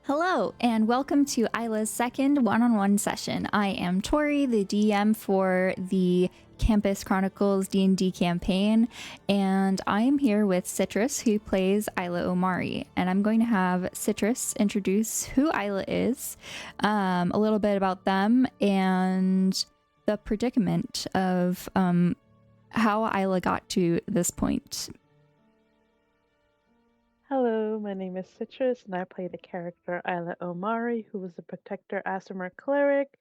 Hello, and welcome to Ila's second one-on-one session. I am Tori, the DM for the Campus Chronicles D&D campaign, and I am here with Citrus, who plays Ila Omari. And I'm going to have Citrus introduce who Ila is, a little bit about them, and the predicament of how Ila got to this point. Hello, my name is Citrus, and I play the character Ila Omari, who is the Protector Aasimar Cleric,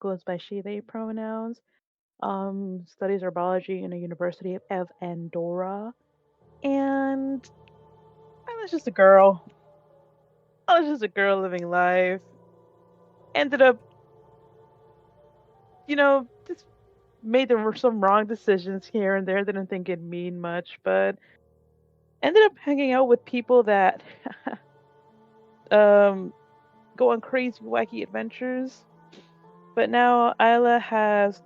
goes by she/they pronouns, studies herbology in the University of Andorra, and I was just a girl. I was just a girl living life. Ended up, just made some wrong decisions here and there. Didn't think it'd mean much, but ended up hanging out with people that go on crazy, wacky adventures. But now Isla has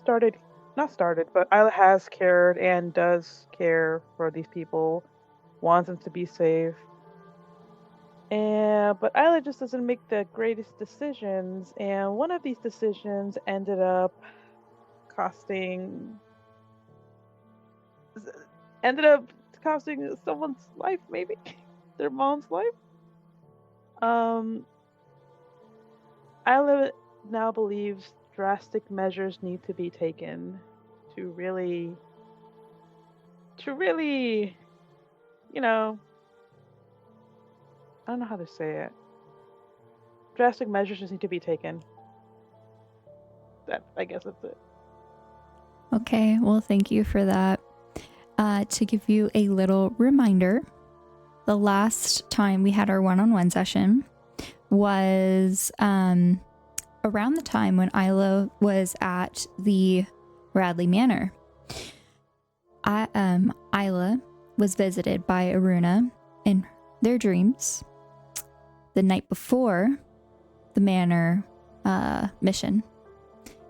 Isla has cared and does care for these people, wants them to be safe. But Isla just doesn't make the greatest decisions, and one of these decisions ended up costing someone's life, maybe their mom's life. Isla now believes drastic measures need to be taken to really, I don't know how to say it. Drastic measures just need to be taken. I guess that's it. Okay, well, thank you for that. To give you a little reminder, the last time we had our one-on-one session was around the time when Isla was at the Radley Manor. Isla was visited by Aruna in their dreams the night before the Manor mission,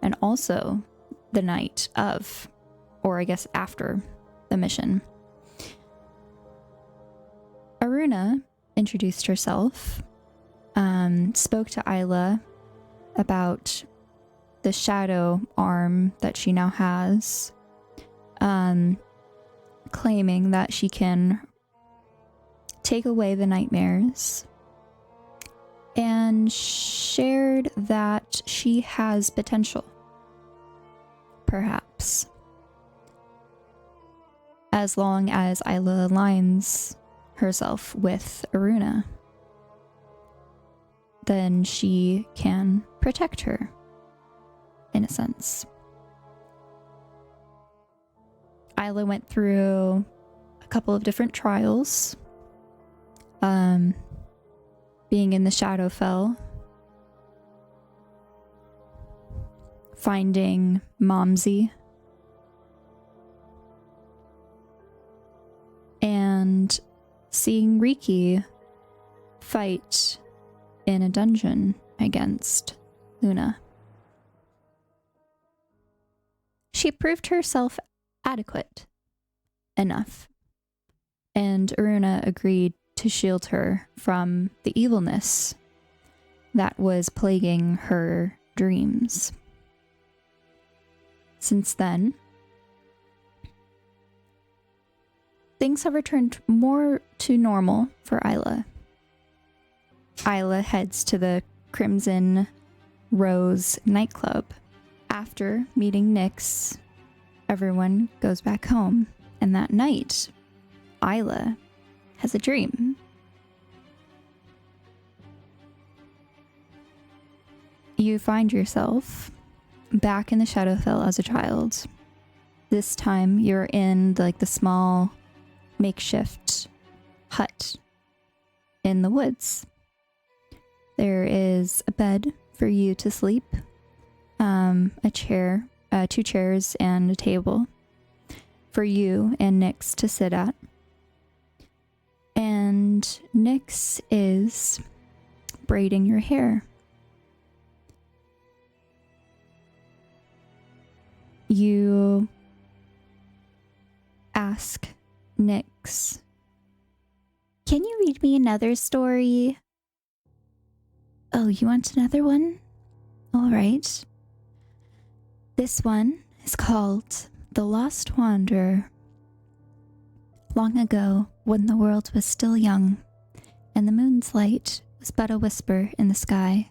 and also the night of, or I guess after the mission. Aruna introduced herself, spoke to Isla about the shadow arm that she now has, claiming that she can take away the nightmares, and shared that she has potential, perhaps, as long as Isla aligns herself with Aruna, then she can protect her, in a sense. Isla went through a couple of different trials, being in the Shadowfell, finding Momsy, and seeing Riki fight in a dungeon against Luna. She proved herself adequate enough, and Aruna agreed to shield her from the evilness that was plaguing her dreams. Since then, things have returned more to normal for Isla. Isla heads to the Crimson Rose nightclub. After meeting Nyx, everyone goes back home, and that night, Isla has a dream. You find yourself back in the Shadowfell as a child. This time you're in the small makeshift hut in the woods. There is a bed for you to sleep, a chair, 2 chairs, and a table for you and Nyx to sit at. And Nyx is braiding your hair. You ask Nyx, "Can you read me another story?" Oh, you want another one? All right. This one is called The Lost Wanderer. Long ago, when the world was still young, and the moon's light was but a whisper in the sky,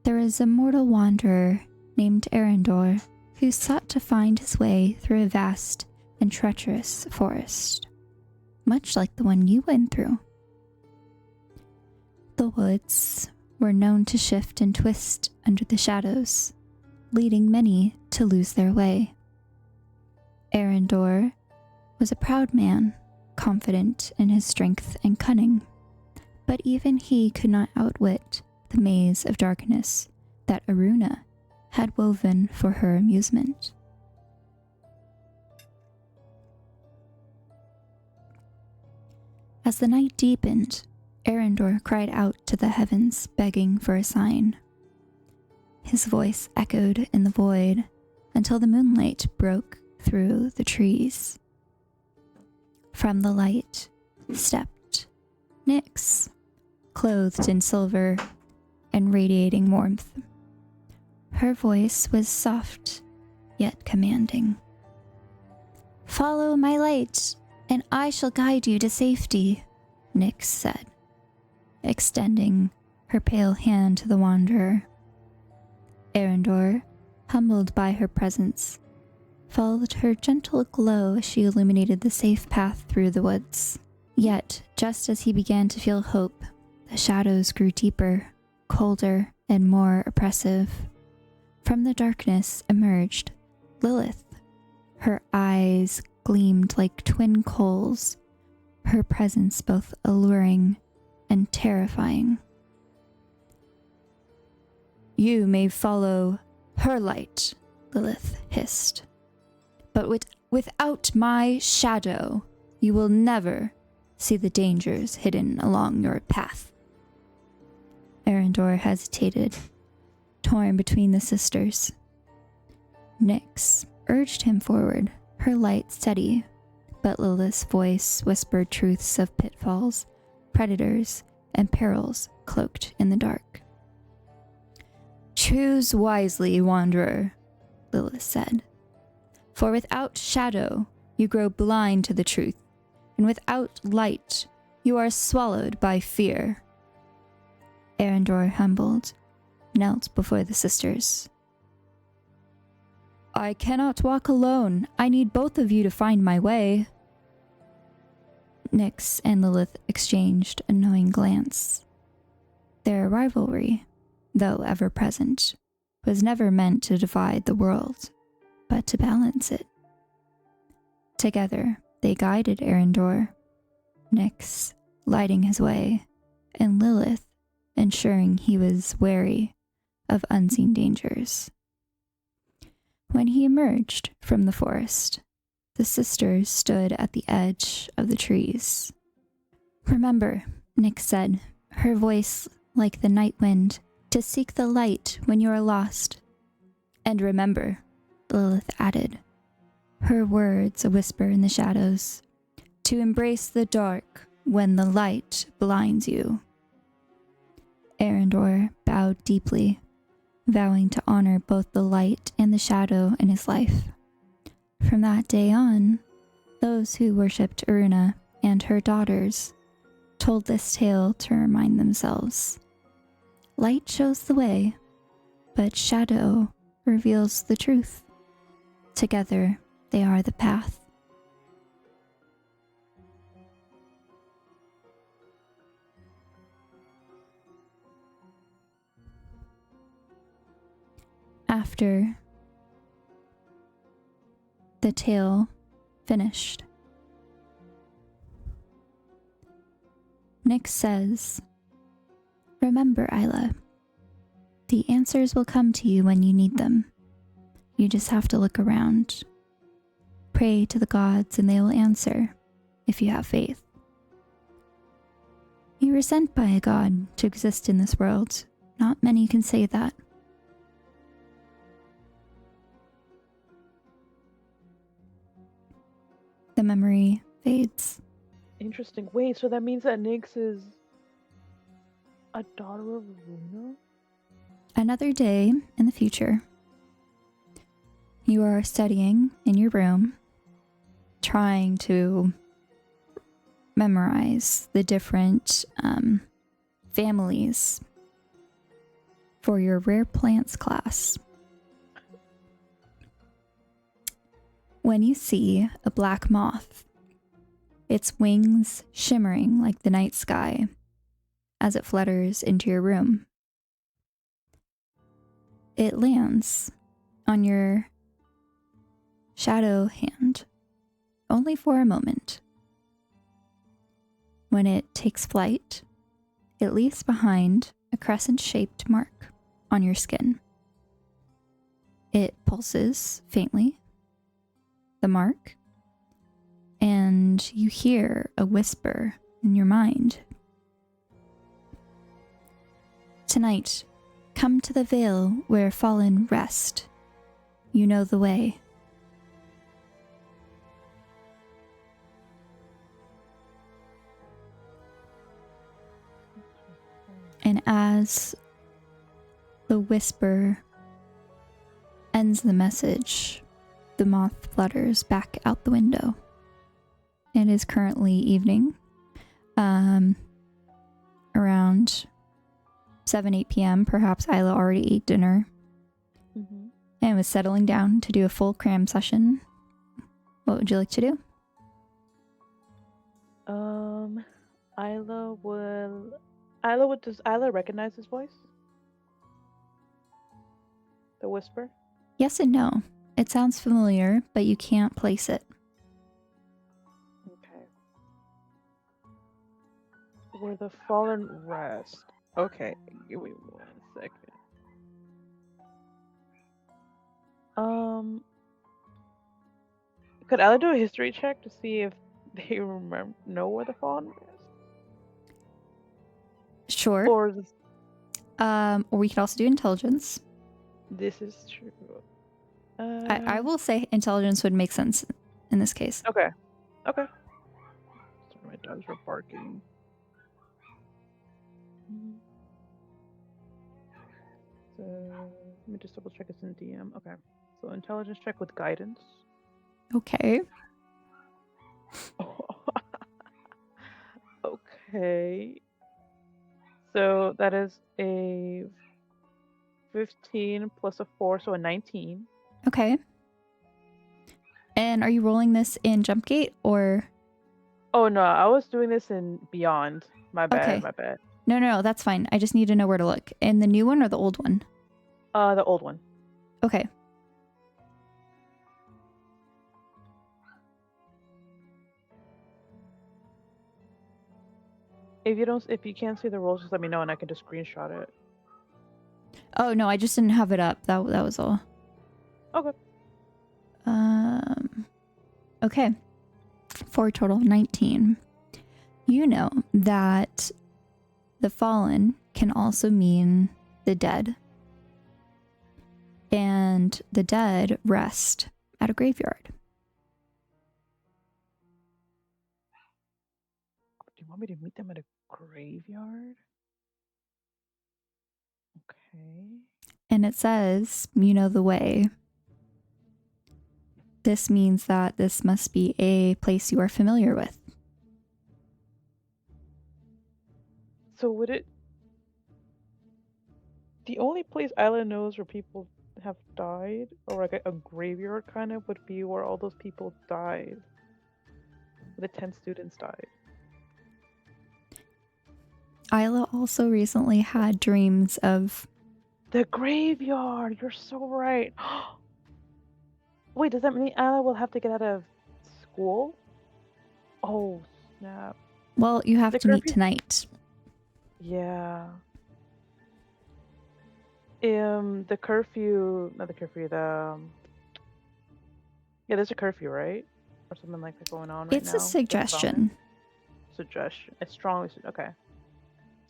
there was a mortal wanderer named Arundor who sought to find his way through a vast and treacherous forest, much like the one you went through. The woods were known to shift and twist under the shadows, leading many to lose their way. Arundor was a proud man, confident in his strength and cunning, but even he could not outwit the maze of darkness that Aruna had woven for her amusement. As the night deepened, Arundor cried out to the heavens, begging for a sign. His voice echoed in the void until the moonlight broke through the trees. From the light stepped Nyx, clothed in silver and radiating warmth. Her voice was soft, yet commanding. "Follow my light, and I shall guide you to safety," Nyx said, extending her pale hand to the wanderer. Arundor, humbled by her presence, followed her gentle glow as she illuminated the safe path through the woods. Yet, just as he began to feel hope, the shadows grew deeper, colder, and more oppressive. From the darkness emerged Lilith. Her eyes gleamed like twin coals, her presence both alluring and terrifying. "You may follow her light," Lilith hissed. "But without my shadow, you will never see the dangers hidden along your path." Arundor hesitated, torn between the sisters. Nyx urged him forward, her light steady, but Lilith's voice whispered truths of pitfalls, predators, and perils cloaked in the dark. "Choose wisely, wanderer," Lilith said. "For without shadow, you grow blind to the truth, and without light, you are swallowed by fear." Arundor, humbled, knelt before the sisters. "I cannot walk alone. I need both of you to find my way." Nyx and Lilith exchanged a knowing glance. Their rivalry, though ever present, was never meant to divide the world, but to balance it. Together, they guided Arundor, Nyx lighting his way, and Lilith ensuring he was wary of unseen dangers. When he emerged from the forest, the sisters stood at the edge of the trees. "Remember," Nyx said, her voice like the night wind, "to seek the light when you are lost." "And remember," Lilith added, her words a whisper in the shadows, "to embrace the dark when the light blinds you." Arundor bowed deeply, vowing to honor both the light and the shadow in his life. From that day on, those who worshipped Aruna and her daughters told this tale to remind themselves. Light shows the way, but shadow reveals the truth. Together, they are the path. After the tale finished, Nyx says, "Remember, Ila, the answers will come to you when you need them. You just have to look around. Pray to the gods and they will answer, if you have faith. You were sent by a god to exist in this world. Not many can say that." The memory fades. Interesting. Wait, so that means that Nyx is A daughter of Aruna? Another day in the future, you are studying in your room, trying to memorize the different families for your rare plants class. When you see a black moth, its wings shimmering like the night sky as it flutters into your room. It lands on your shadow hand, only for a moment. When it takes flight, it leaves behind a crescent-shaped mark on your skin. It pulses faintly, the mark, and you hear a whisper in your mind. Tonight, come to the vale where fallen rest. You know the way. And as the whisper ends the message, the moth flutters back out the window. It is currently evening, around 7-8 p.m. Perhaps Ila already ate dinner and was settling down to do a full cram session. What would you like to do? Does Ila recognize his voice? The whisper? Yes and no. It sounds familiar, but you can't place it. Okay. Where the fallen rest. Okay, give me 1 second. Could Ella do a history check to see if they know where the fallen rest? Sure. Or Or we could also do intelligence. this is true. I will say intelligence would make sense in this case. Okay. Okay. Sorry, my dogs were barking. So let me just double check it's in DM. Okay. So intelligence check with guidance. Okay. Okay. So that is a 15 plus a 4, so a 19. Okay. And are you rolling this in Jumpgate or? Oh no, I was doing this in Beyond. My bad, Okay. my bad. No, that's fine. I just need to know where to look. In the new one or the old one? The old one. Okay. If you can't see the rolls, just let me know and I can just screenshot it. Oh no, I just didn't have it up. That was all. Okay. Okay. For a total of 19. You know that the fallen can also mean the dead. And the dead rest at a graveyard. Do you want me to meet them at a graveyard? Okay. And it says, you know the way. This means that this must be a place you are familiar with. So would it... The only place Isla knows where people have died, or like a graveyard kind of, would be where all those people died. The 10 students died. Isla also recently had dreams of... The graveyard! You're so right! Wait, does that mean Isla will have to get out of school? Oh, snap. Well, you have The to meet curfew- tonight. Yeah. The curfew... Not the curfew, yeah, there's a curfew, right? Or something like that going on right now. It's a suggestion. Suggestion. It's strongly... Okay.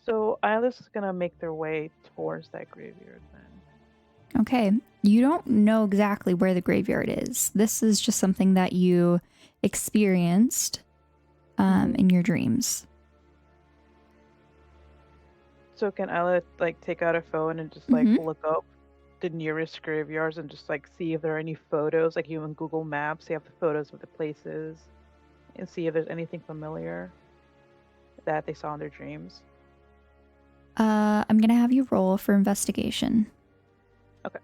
So Isla's gonna make their way towards that graveyard then. Okay. You don't know exactly where the graveyard is. This is just something that you experienced in your dreams. So can Ella like take out a phone and just like Mm-hmm. look up the nearest graveyards and just like see if there are any photos, like you in Google Maps, you have the photos of the places and see if there's anything familiar that they saw in their dreams. I'm gonna have you roll for investigation. Okay.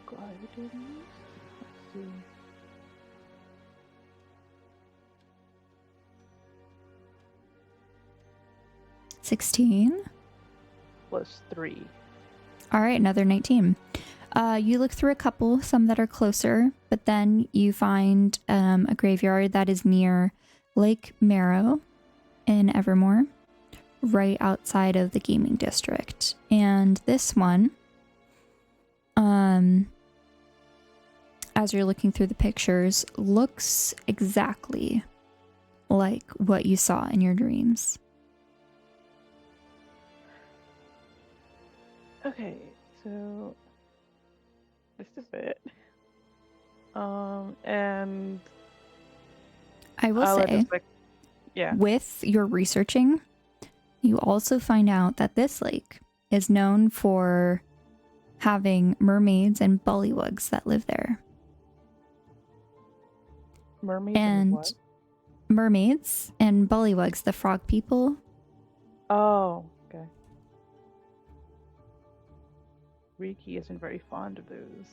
Guidance. Let's see. +16. +3. All right, another 19. You look through a couple, some that are closer, but then you find a graveyard that is near Lake Marrow in Evermore, right outside of the gaming district. And this one, as you're looking through the pictures, looks exactly like what you saw in your dreams. Okay, so this is it. And I will I'll say, just like, yeah. with your researching, you also find out that this lake is known for having mermaids and bullywugs that live there. Mermaids And what? mermaids and bullywugs, the frog people. Oh, okay. Riki isn't very fond of those.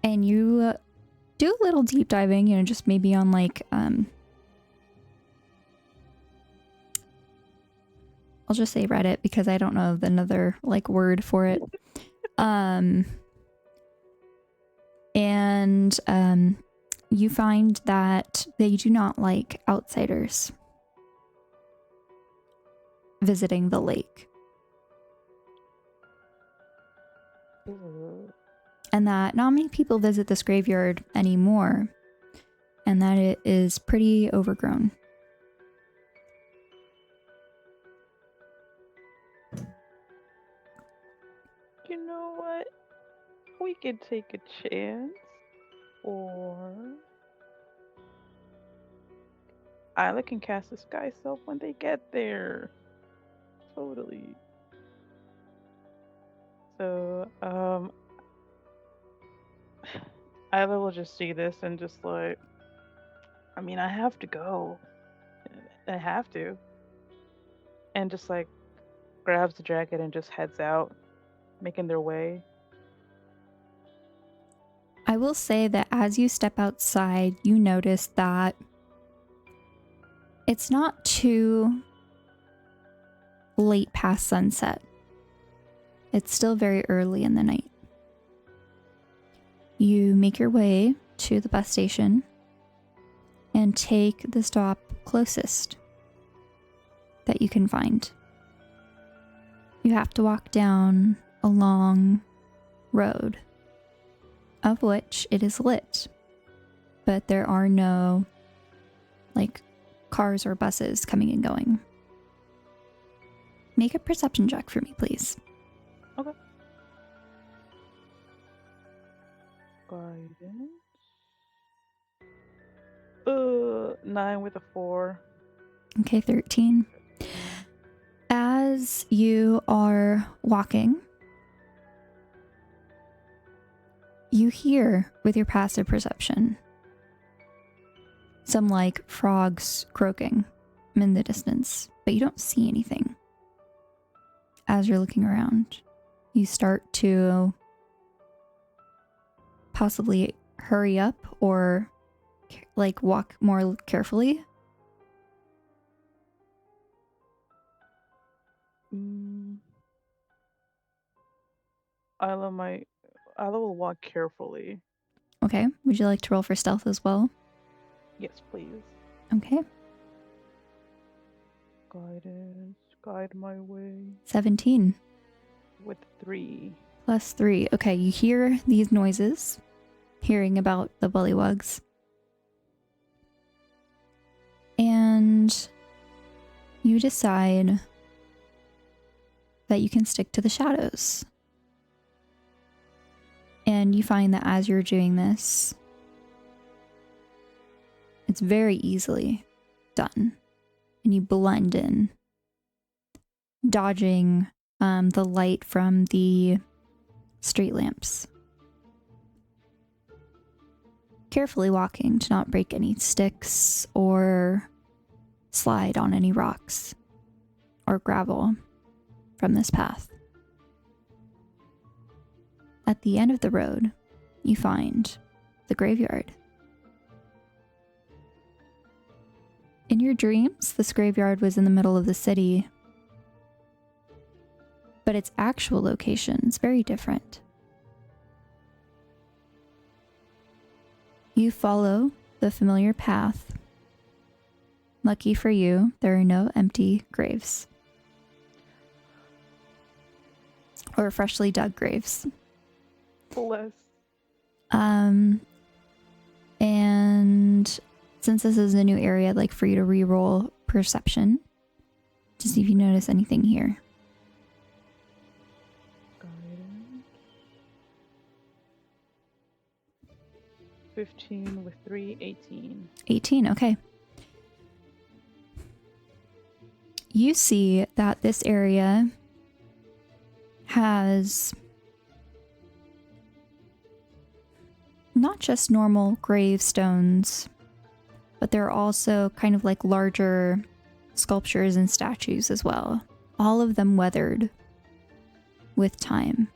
And you do a little deep diving, just maybe on like, I'll just say Reddit because I don't know another like word for it. And you find that they do not like outsiders visiting the lake. Ew. And that not many people visit this graveyard anymore, and that it is pretty overgrown. You know what? We could take a chance, or Isla can cast a Sky Self when they get there. Totally. So, Isla will just see this and just like, I mean, I have to go. I have to. And just like grabs the jacket and just heads out, making their way. I will say that as you step outside, you notice that it's not too late past sunset. It's still very early in the night. You make your way to the bus station and take the stop closest that you can find. You have to walk down a long road, of which it is lit, but there are no like cars or buses coming and going. Make a perception check for me, please. Okay. Guidance. 9 with a 4. Okay, 13. As you are walking, you hear with your passive perception some like frogs croaking in the distance, but you don't see anything. As you're looking around, you start to possibly hurry up or like walk more carefully. Isla will walk carefully. Okay, would you like to roll for stealth as well? Yes, please. Okay. Guidance. Guide my way. 17. With 3. +3. Okay, you hear these noises, hearing about the bullywugs. And you decide that you can stick to the shadows. And you find that as you're doing this, It's very easily done. And you blend in, dodging the light from the street lamps. Carefully walking to not break any sticks or slide on any rocks or gravel from this path. At the end of the road, you find the graveyard. In your dreams, this graveyard was in the middle of the city, but its actual location is very different. You follow the familiar path. Lucky for you, there are no empty graves. Or freshly dug graves. Bless. And since this is a new area, I'd like for you to re-roll perception to see if you notice anything here. Guidance. 15 with 3, 18. 18, okay. You see that this area has not just normal gravestones, but there are also kind of like larger sculptures and statues as well. All of them weathered with time.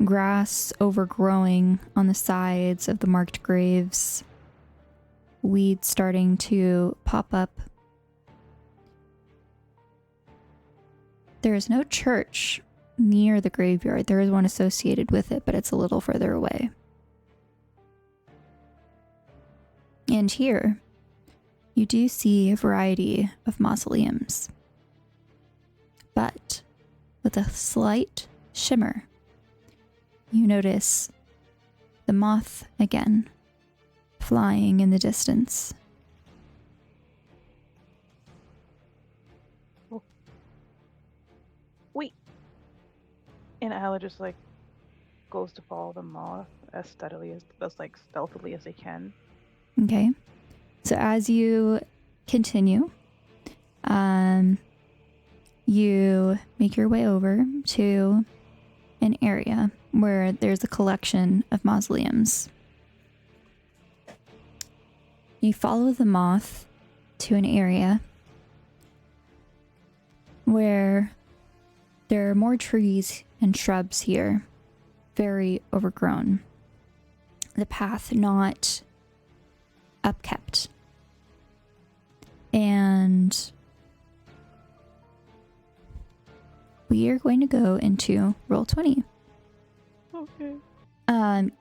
Grass overgrowing on the sides of the marked graves. Weeds starting to pop up. There is no church near the graveyard. There is one associated with it, but it's a little further away. And here, you do see a variety of mausoleums, but with a slight shimmer, you notice the moth again, flying in the distance. Oh. Wait. And Ala just like goes to follow the moth as stealthily as they can. Okay. So as you continue, you make your way over to an area where there's a collection of mausoleums. You follow the moth to an area where there are more trees and shrubs here, very overgrown. The path not upkept. And we are going to go into roll 20. Okay.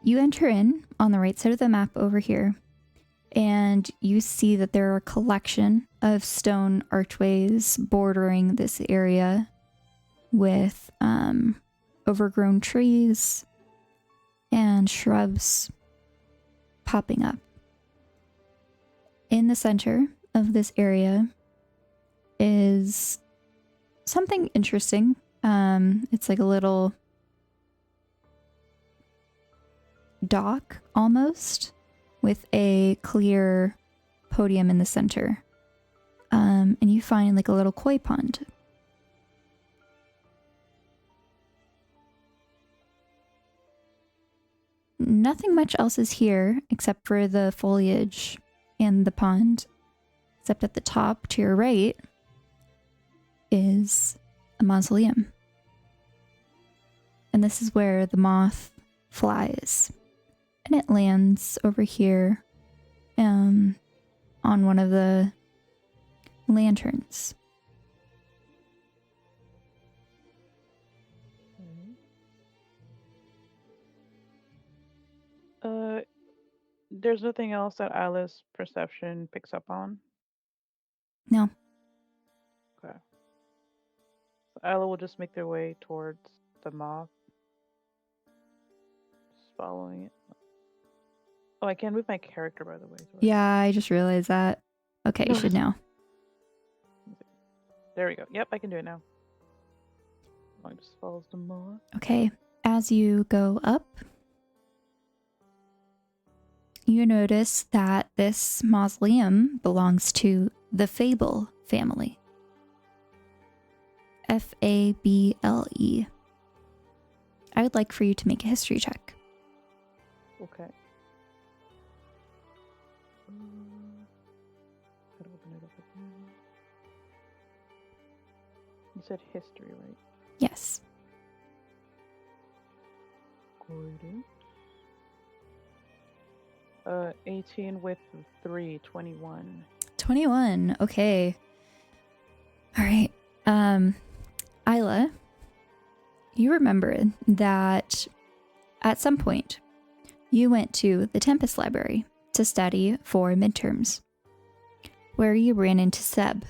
You enter in on the right side of the map over here, and you see that there are a collection of stone archways bordering this area with overgrown trees and shrubs popping up. In the center of this area is something interesting. It's like a little dock almost with a clear podium in the center. And you find like a little koi pond. Nothing much else is here except for the foliage and the pond, except at the top to your right is a mausoleum. And this is where the moth flies. And it lands over here on one of the lanterns. There's nothing else that Alice's perception picks up on? No. Okay. So Isla will just make their way towards the moth. Just following it. Oh, I can't move my character, by the way. Yeah, I just realized that. Okay, you should know. There we go. Yep, I can do it now. I just follows the moth. Okay, as you go up, you notice that this mausoleum belongs to the Fable family. Fable. I would like for you to make a history check. Okay. Gotta open it up again. You said history, right? Yes. Gorgeous. 18 with 3, 21. 21. Okay. All right. Ila, you remember that at some point you went to the Tempest Library to study for midterms, where you ran into Seb,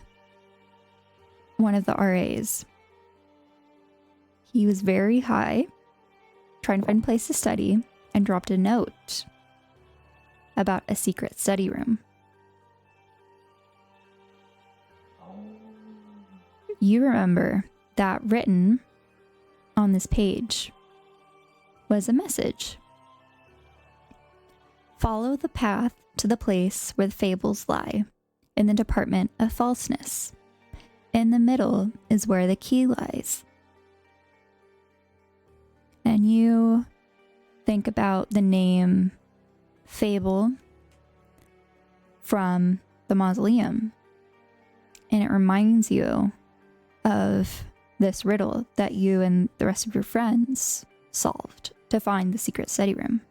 one of the RAs. He was very high, trying to find a place to study, and dropped a note about a secret study room. You remember that written on this page was a message. Follow the path to the place where the fables lie, in the Department of Falseness. In the middle is where the key lies. And you think about the name Fable from the Mausoleum, and it reminds you of this riddle that you and the rest of your friends solved to find the secret study room.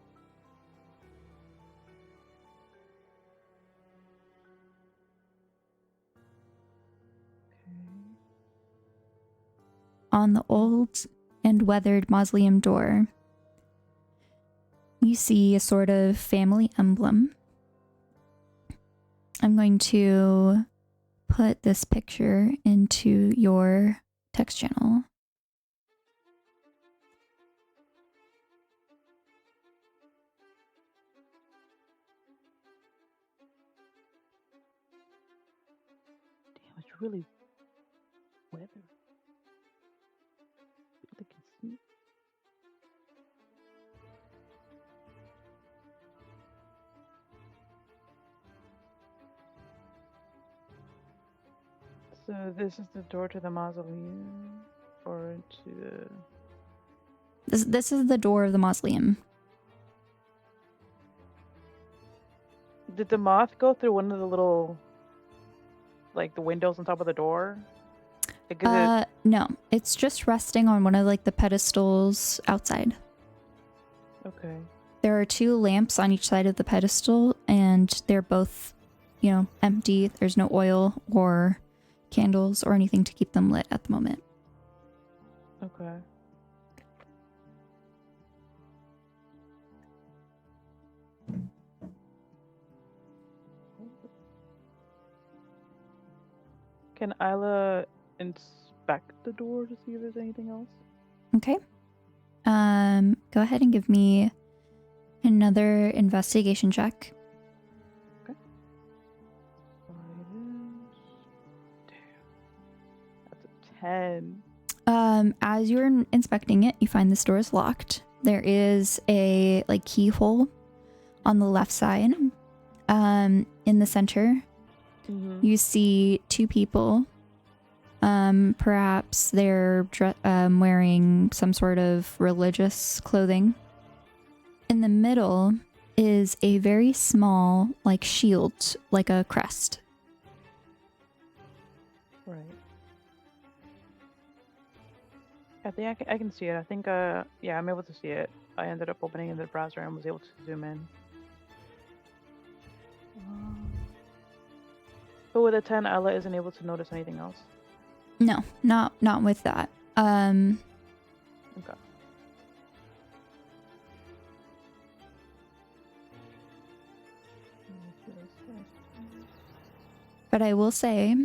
On the old and weathered mausoleum door, you see a sort of family emblem. I'm going to put this picture into your text channel. Damn, it's really weathered. I can see. So this is the door to the mausoleum, or to the... This is the door of the mausoleum. Did the moth go through one of the little, like, the windows on top of the door? Like, no, it's just resting on one of like the pedestals outside. Okay. There are 2 lamps on each side of the pedestal, and they're both, empty. There's no oil or candles or anything to keep them lit at the moment. Okay. Can Ila inspect the door to see if there's anything else? Okay. Go ahead and give me another investigation check. Okay. Damn. That's a 10. As you're inspecting it, you find this door is locked. There is a keyhole on the left side. In the center, you see 2 people. Perhaps they're wearing some sort of religious clothing. In the middle is a very small, shield, like a crest. Right. I think I can see it. I think, yeah, I'm able to see it. I ended up opening in the browser and was able to zoom in. But with a 10, Ella isn't able to notice anything else. No, not with that. Okay. But I will say,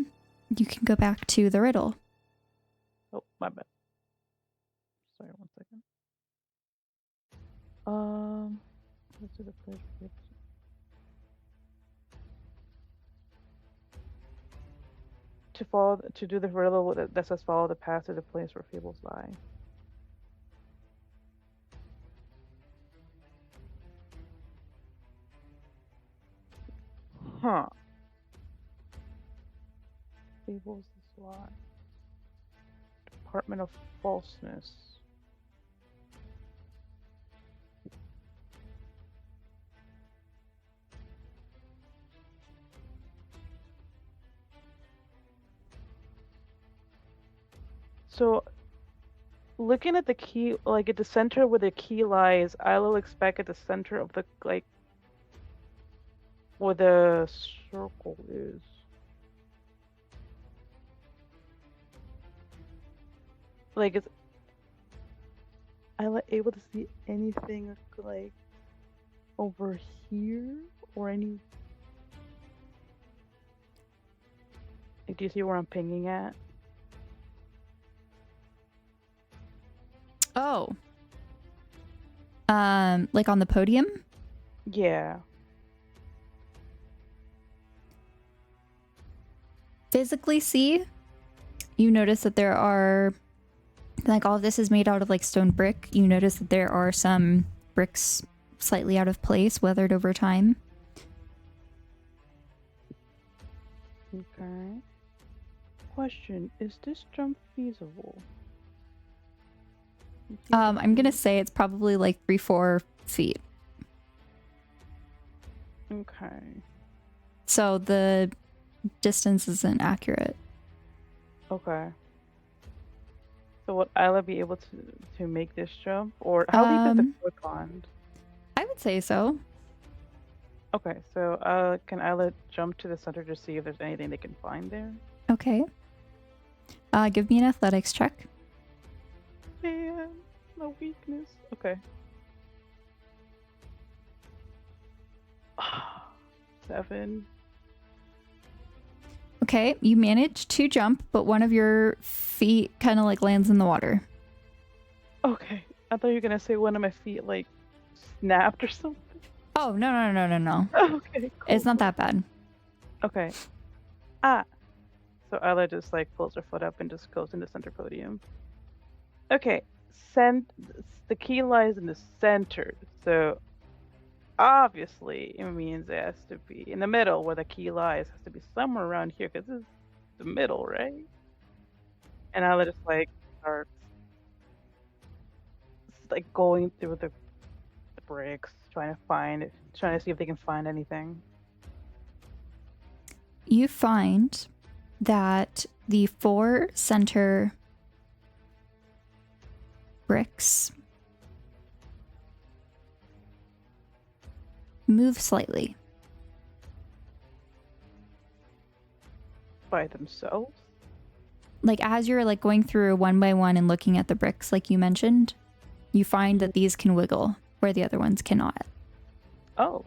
you can go back to the riddle. Oh, my bad. Sorry, 1 second. Let's do the place. To do the riddle that says follow the path to the place where fables lie. labels this lot. Department of Falseness. So, looking at the key, like at the center where the key lies, I will expect at the center of the, like, where the circle is. Like, is Isla able to see anything, like, over here? Or any... Like, do you see where I'm pinging at? Oh. Like on the podium? Yeah. Physically see, you notice that there are, like, all of this is made out of like stone brick. You notice that there are some bricks slightly out of place, weathered over time. Okay. Question, is this jump feasible? I'm gonna say it's probably like 3-4 feet. Okay. So the distance isn't accurate. Okay. So would Isla be able to make this jump? Or how deep is the koi pond? I would say so. Okay, so can Isla jump to the center to see if there's anything they can find there? Okay. Give me an athletics check. Man, my weakness. Okay. 7. Okay, you manage to jump, but one of your feet kind of like lands in the water. Okay. I thought you were gonna say one of my feet like snapped or something. Oh, no. Okay, cool. It's not that bad. Okay. Ah. So Isla just like pulls her foot up and just goes in the center podium. Okay. The key lies in the center. So obviously it means it has to be in the middle where the key lies. It has to be somewhere around here because this is the middle, right? And Isla just like starts like going through the bricks, trying to see if they can find anything. You find that the 4 center bricks move slightly. By themselves? Like as you're like going through one by one and looking at the bricks like you mentioned, you find that these can wiggle where the other ones cannot. Oh.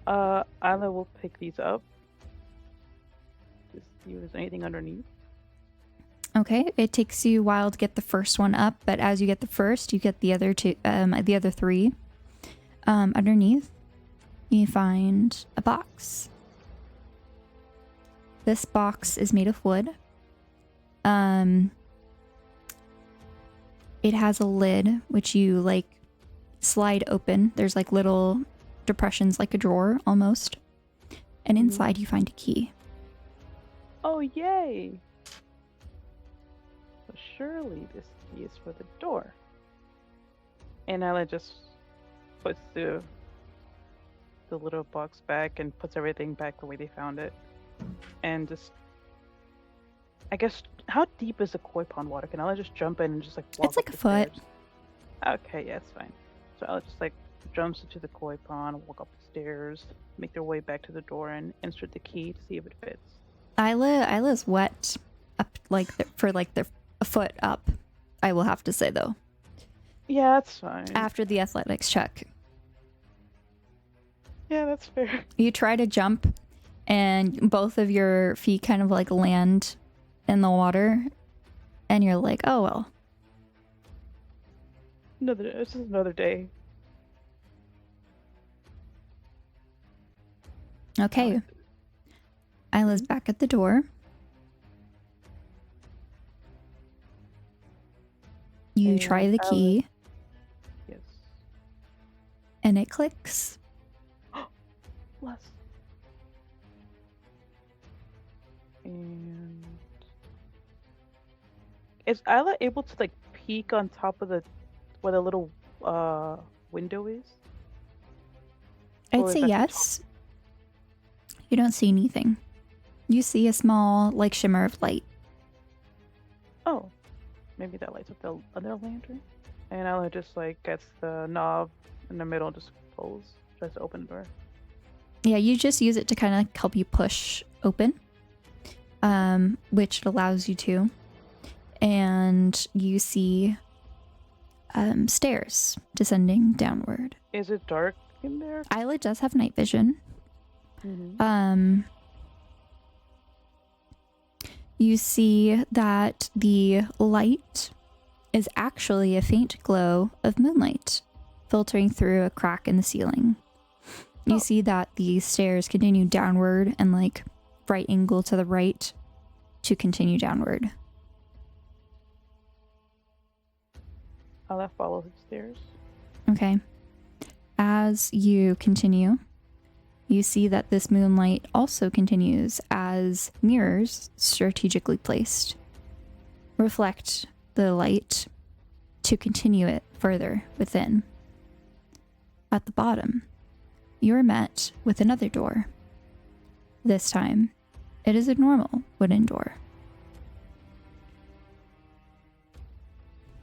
Isla will pick these up. Just see if there's anything underneath. Okay, it takes you a while to get the first one up, but as you get the first, you get the other 3. Underneath, you find a box. This box is made of wood. It has a lid, which you like slide open. There's like little depressions, like a drawer almost. And inside you find a key. Oh, yay! So surely this key is for the door. And Ella just puts the little box back and puts everything back the way they found it. And just, I guess, how deep is the koi pond water? Can Ella just jump in and just like walk It's like up a the foot. stairs? Okay, yeah, it's fine. So Ella just like jumps into the koi pond, walk up the stairs, make their way back to the door, and insert the key to see if it fits. Isla's wet up like for like a foot up, I will have to say though. Yeah, that's fine. After the athletics check. Yeah, that's fair. You try to jump and both of your feet kind of like land in the water and you're like, oh well. It's just another day. Okay. Isla's back at the door. You And try the key. Yes. And it clicks. Bless. And is Isla able to like peek on top of the where the little window is? I'd Or is say that too yes. You don't see anything. You see a small, like, shimmer of light. tall? Oh, maybe that lights up the other lantern. And Isla just like gets the knob in the middle, and just pulls, tries to open the door. Yeah, you just use it to kind of help you push open, which it allows you to. And you see stairs descending downward. Is it dark in there? Isla does have night vision. Mm-hmm. You see that the light is actually a faint glow of moonlight filtering through a crack in the ceiling. You Oh. see that the stairs continue downward and like right angle to the right to continue downward. I'll follow the stairs. Okay. As you continue, you see that this moonlight also continues as mirrors strategically placed reflect the light to continue it further within. At the bottom, you're met with another door. This time, it is a normal wooden door.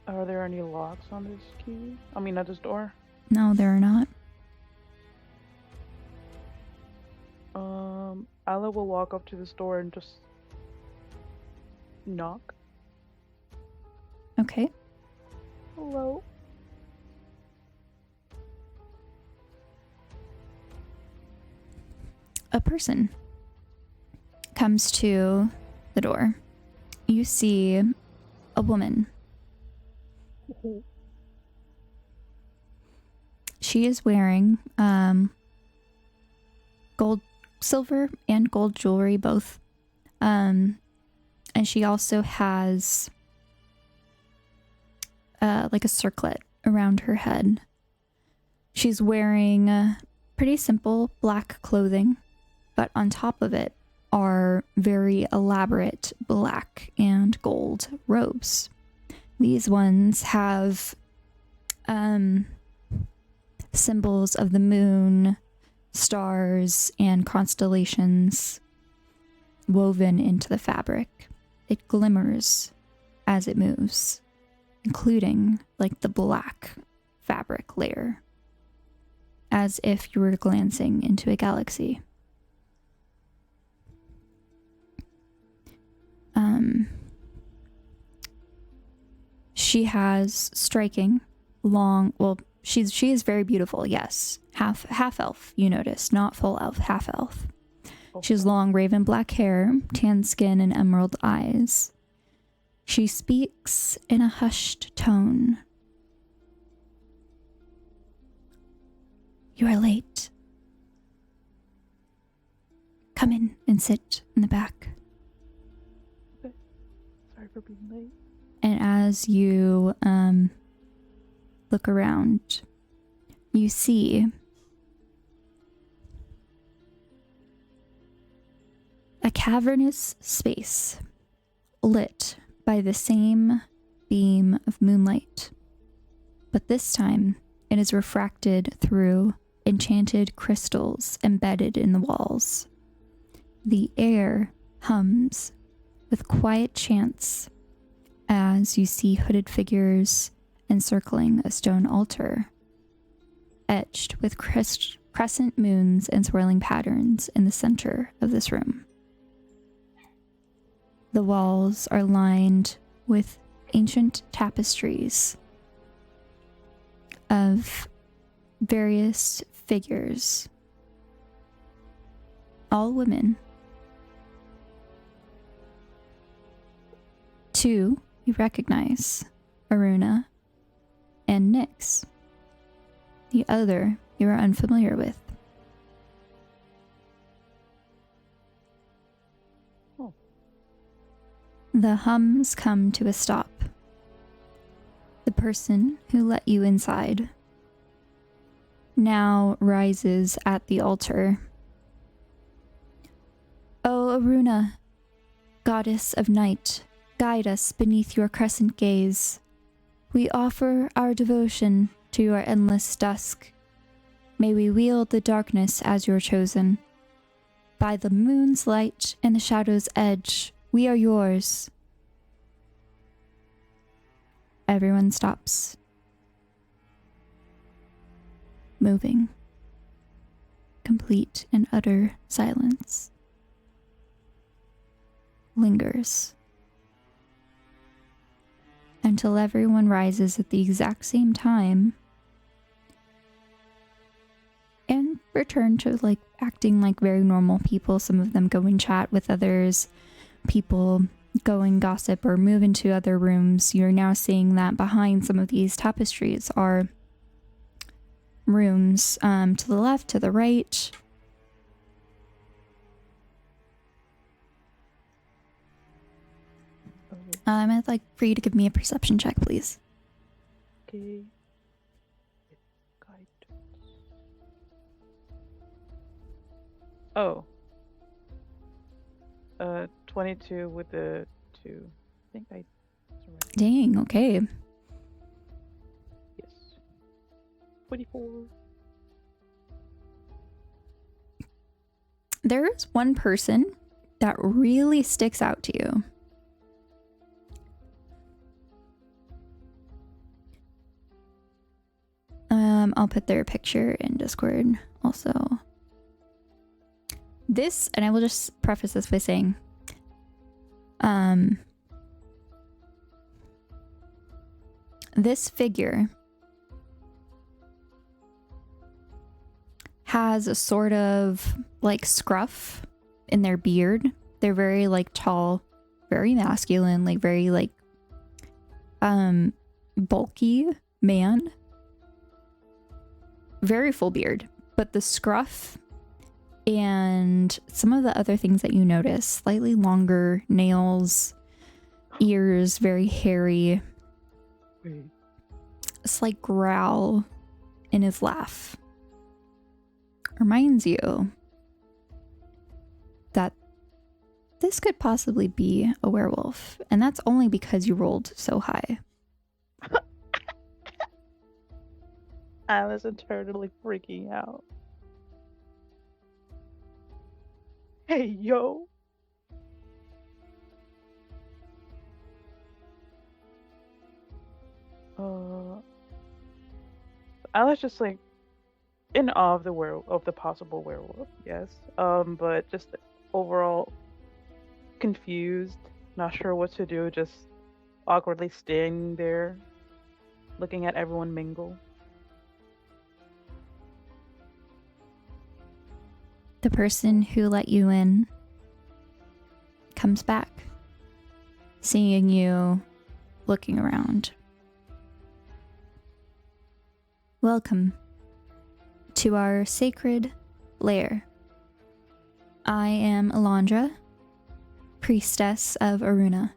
Are there any locks on this key? I mean, at this door? No, there are not. Isla will walk up to this door and just knock. Okay. Hello? A person comes to the door. You see a woman. She is wearing silver and gold jewelry, both. And she also has like a circlet around her head. She's wearing pretty simple black clothing, but on top of it are very elaborate black and gold robes. These ones have symbols of the moon, stars, and constellations woven into the fabric. It glimmers as it moves, including like the black fabric layer, as if you were glancing into a galaxy. She has striking long, well, she is very beautiful, yes. Half elf, you notice, not full elf, half elf. She has long raven black hair, tan skin, and emerald eyes. She speaks in a hushed tone. You are late. Come in and sit in the back. Okay. Sorry for being late. And as you look around, you see a cavernous space lit by the same beam of moonlight, but this time it is refracted through enchanted crystals embedded in the walls. The air hums with quiet chants as you see hooded figures encircling a stone altar, etched with crescent moons and swirling patterns in the center of this room. The walls are lined with ancient tapestries of various figures, all women. Two you recognize, Aruna and Nyx. The other you are unfamiliar with. Oh. The hums come to a stop. The person who let you inside now rises at the altar. Oh, Aruna, Goddess of night, guide us beneath your crescent gaze. We offer our devotion to your endless dusk. May we wield the darkness as your chosen. By the moon's light and the shadow's edge, we are yours. Everyone stops. Moving. Complete and utter silence. Lingers. Until everyone rises at the exact same time and return to like acting like very normal people. Some of them go and chat with others. People go and gossip or move into other rooms. You're now seeing that behind some of these tapestries are rooms to the left, to the right. I'd like for you to give me a perception check, please. Okay. Oh. 22 with the 2. I think I... Dang, okay. Yes. 24. There is one person that really sticks out to you. I'll put their picture in Discord also. This, and I will just preface this by saying, this figure has a sort of like scruff in their beard. They're very like tall, very masculine, like very like bulky man. Very full beard, but the scruff and some of the other things that you notice, slightly longer nails, ears, very hairy, a slight growl in his laugh, reminds you that this could possibly be a werewolf, and that's only because you rolled so high. I was internally freaking out. Hey, yo. I was just like in awe of the possible werewolf, yes. But just overall confused, not sure what to do, just awkwardly standing there, looking at everyone mingle. The person who let you in comes back, seeing you looking around. Welcome to our sacred lair. I am Alondra, priestess of Aruna.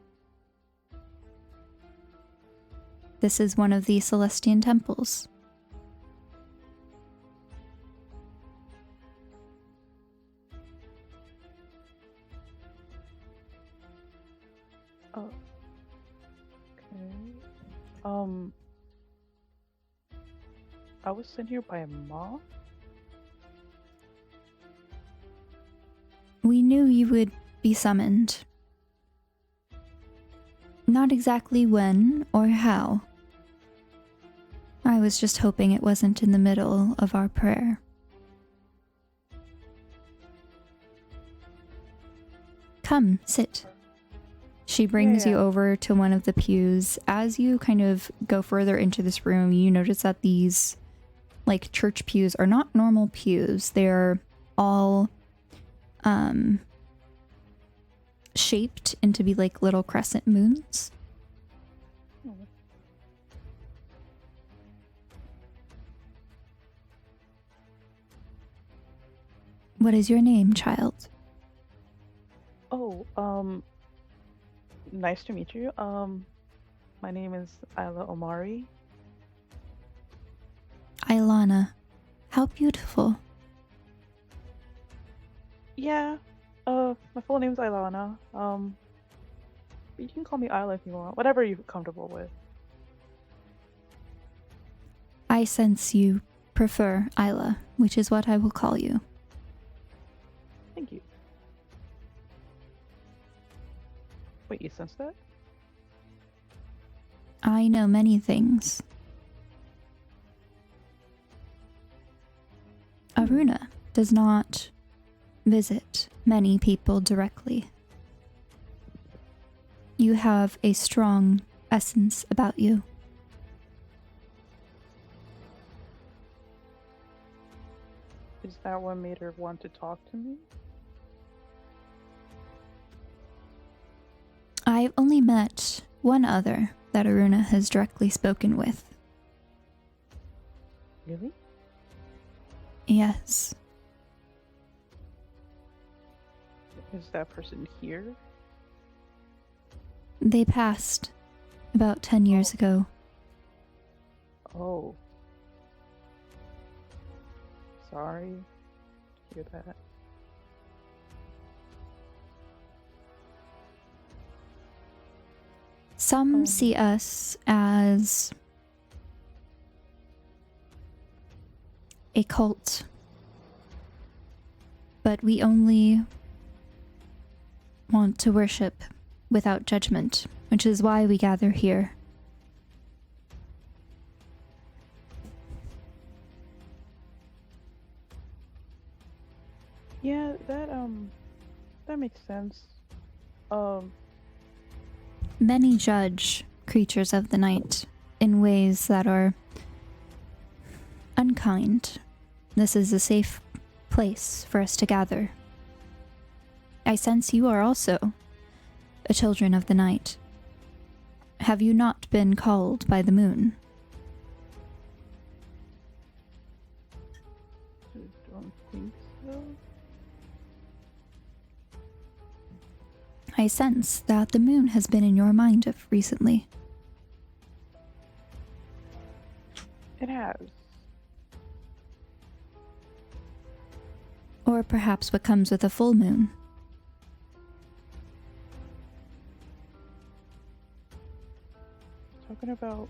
This is one of the Celestian temples. Oh. Okay. I was sent here by a moth? We knew you would be summoned. Not exactly when or how. I was just hoping it wasn't in the middle of our prayer. Come, sit. She brings you over to one of the pews. As you kind of go further into this room, you notice that these like church pews are not normal pews. They're all shaped into be like little crescent moons. What is your name, child? Oh, nice to meet you. My name is Ila Omari. Ilana. How beautiful. Yeah, my full name's Ilana. You can call me Isla if you want. Whatever you're comfortable with. I sense you prefer Isla, which is what I will call you. Thank you. Wait, you sense that? I know many things. Aruna does not visit many people directly. You have a strong essence about you. Is that what made her want to talk to me? I've only met one other that Aruna has directly spoken with. Really? Yes. Is that person here? They passed about 10 years ago. Oh. Sorry to hear that. Some see us as a cult, but we only want to worship without judgment, which is why we gather here. Yeah, that makes sense. Many judge creatures of the night in ways that are unkind. This is a safe place for us to gather. I sense you are also a children of the night. Have you not been called by the moon? I don't think so. I sense that the moon has been in your mind of recently. It has. Or perhaps what comes with a full moon. Talking about.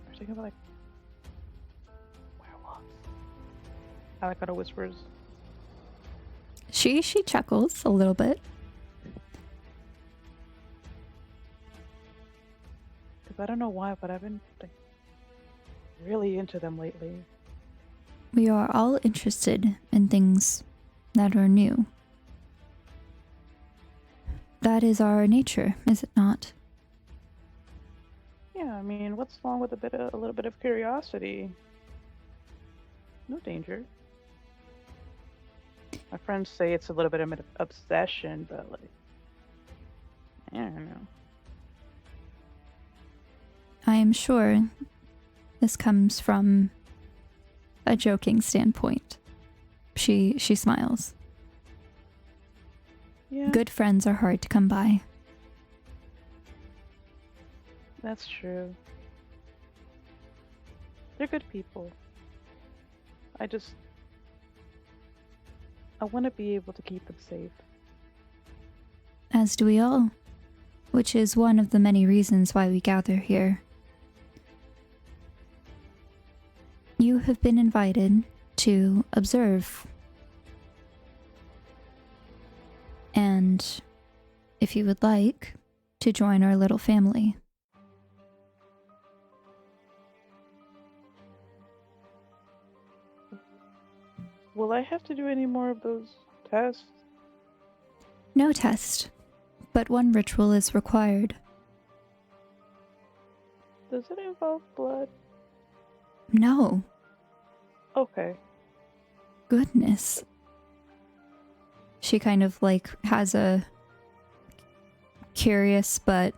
We're talking about like werewolves. I like how it whispers. She chuckles a little bit. Because I don't know why, but I've been like really into them lately. We are all interested in things that are new. That is our nature, is it not? Yeah, I mean, what's wrong with a little bit of curiosity? No danger. My friends say it's a little bit of an obsession, but like, I don't know. I am sure this comes from a joking standpoint. She smiles. Yeah, Good friends are hard to come by. that's true. They're good people. I want to be able to keep them safe. As do we all, which is one of the many reasons why we gather here. You have been invited to observe. And if you would like, to join our little family. Will I have to do any more of those tests? No test, but one ritual is required. Does it involve blood? No. Okay. Goodness. She kind of like has a curious but,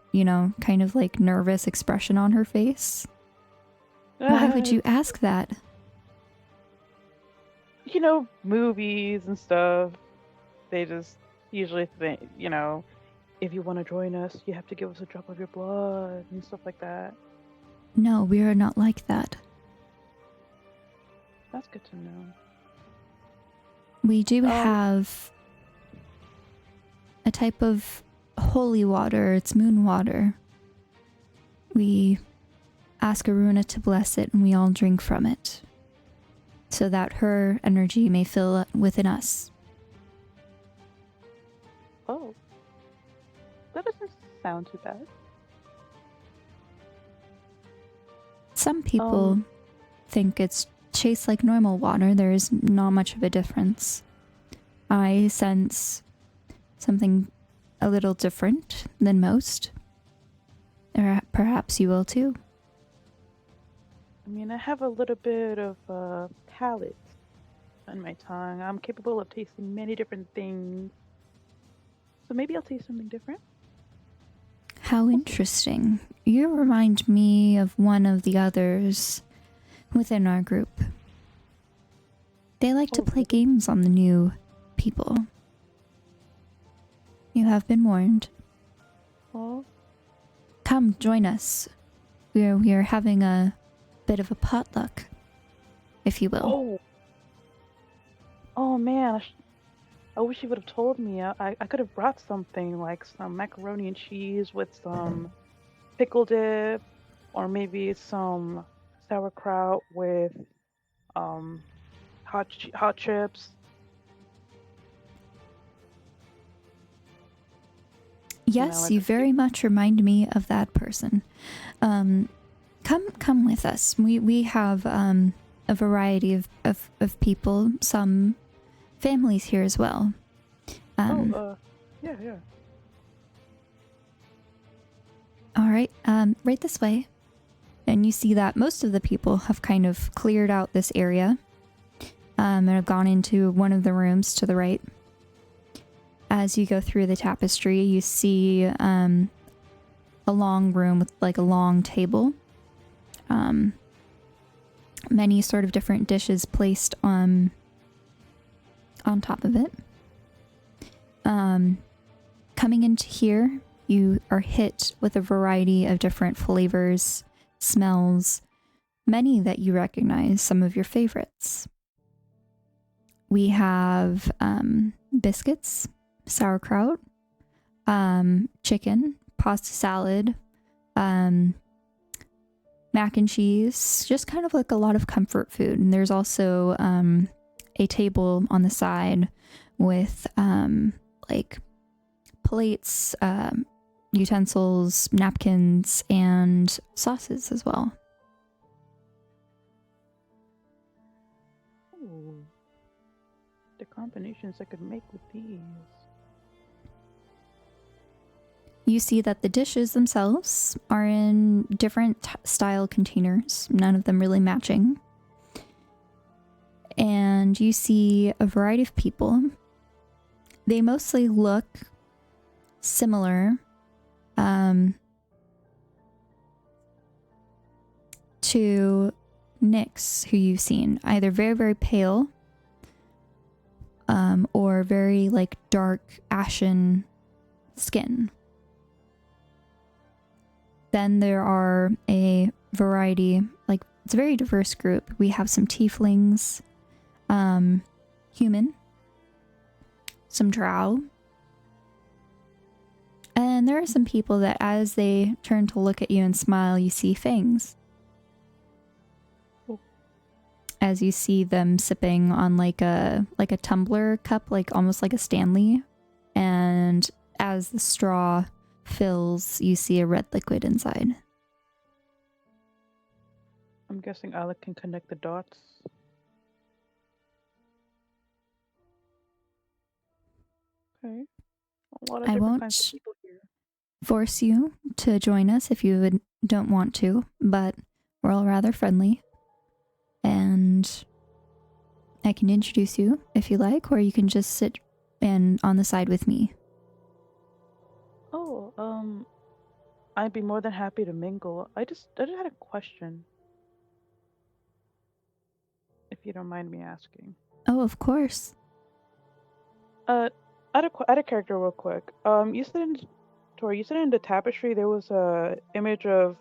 kind of like nervous expression on her face. Why would you ask that? You know, movies and stuff, they just usually think, if you want to join us, you have to give us a drop of your blood and stuff like that. No, we are not like that. That's good to know. We do have a type of holy water, it's moon water. We ask Aruna to bless it and we all drink from it, so that her energy may fill within us. Oh, that doesn't sound too bad. Some people think it's tastes like normal water. There is not much of a difference. I sense something a little different than most. Or perhaps you will too. I mean, I have a little bit of palate on my tongue. I'm capable of tasting many different things. So maybe I'll taste something different. How interesting. You remind me of one of the others within our group. They like to play games on the new people. You have been warned. Oh. Come, join us. We are having a bit of a potluck, if you will. Oh man, I wish you would have told me. I could have brought something like some macaroni and cheese with some pickle dip, or maybe some sauerkraut with hot chips. Yes, you very much remind me of that person. Come with us. We have a variety of people, some families here as well. Yeah. All right, right this way. And you see that most of the people have kind of cleared out this area and have gone into one of the rooms to the right. As you go through the tapestry, you see a long room with like a long table. Many sort of different dishes placed on top of it. Coming into here, you are hit with a variety of different flavors, smells, many that you recognize, some of your favorites. We have biscuits, sauerkraut, chicken, pasta salad, mac and cheese, just kind of like a lot of comfort food. And there's also a table on the side with like plates, utensils, napkins, and sauces as well. Ooh. The combinations I could make with these. You see that the dishes themselves are in different style containers, none of them really matching. And you see a variety of people. They mostly look similar to Nyx, who you've seen, either very, very pale or very like dark ashen skin. Then there are a variety, like it's a very diverse group. We have some tieflings, human, some drow, and there are some people that as they turn to look at you and smile, you see fangs. As you see them sipping on like a tumbler cup, like almost like a Stanley, and as the straw fills, you see a red liquid inside. I'm guessing Alec can connect the dots. Okay. A lot of different kinds of people here. Force you to join us if you don't want to, but we're all rather friendly. And I can introduce you if you like, or you can just sit on the side with me. I'd be more than happy to mingle. I just had a question. If you don't mind me asking. Oh, of course. Add a character real quick. You said in the tapestry there was a image of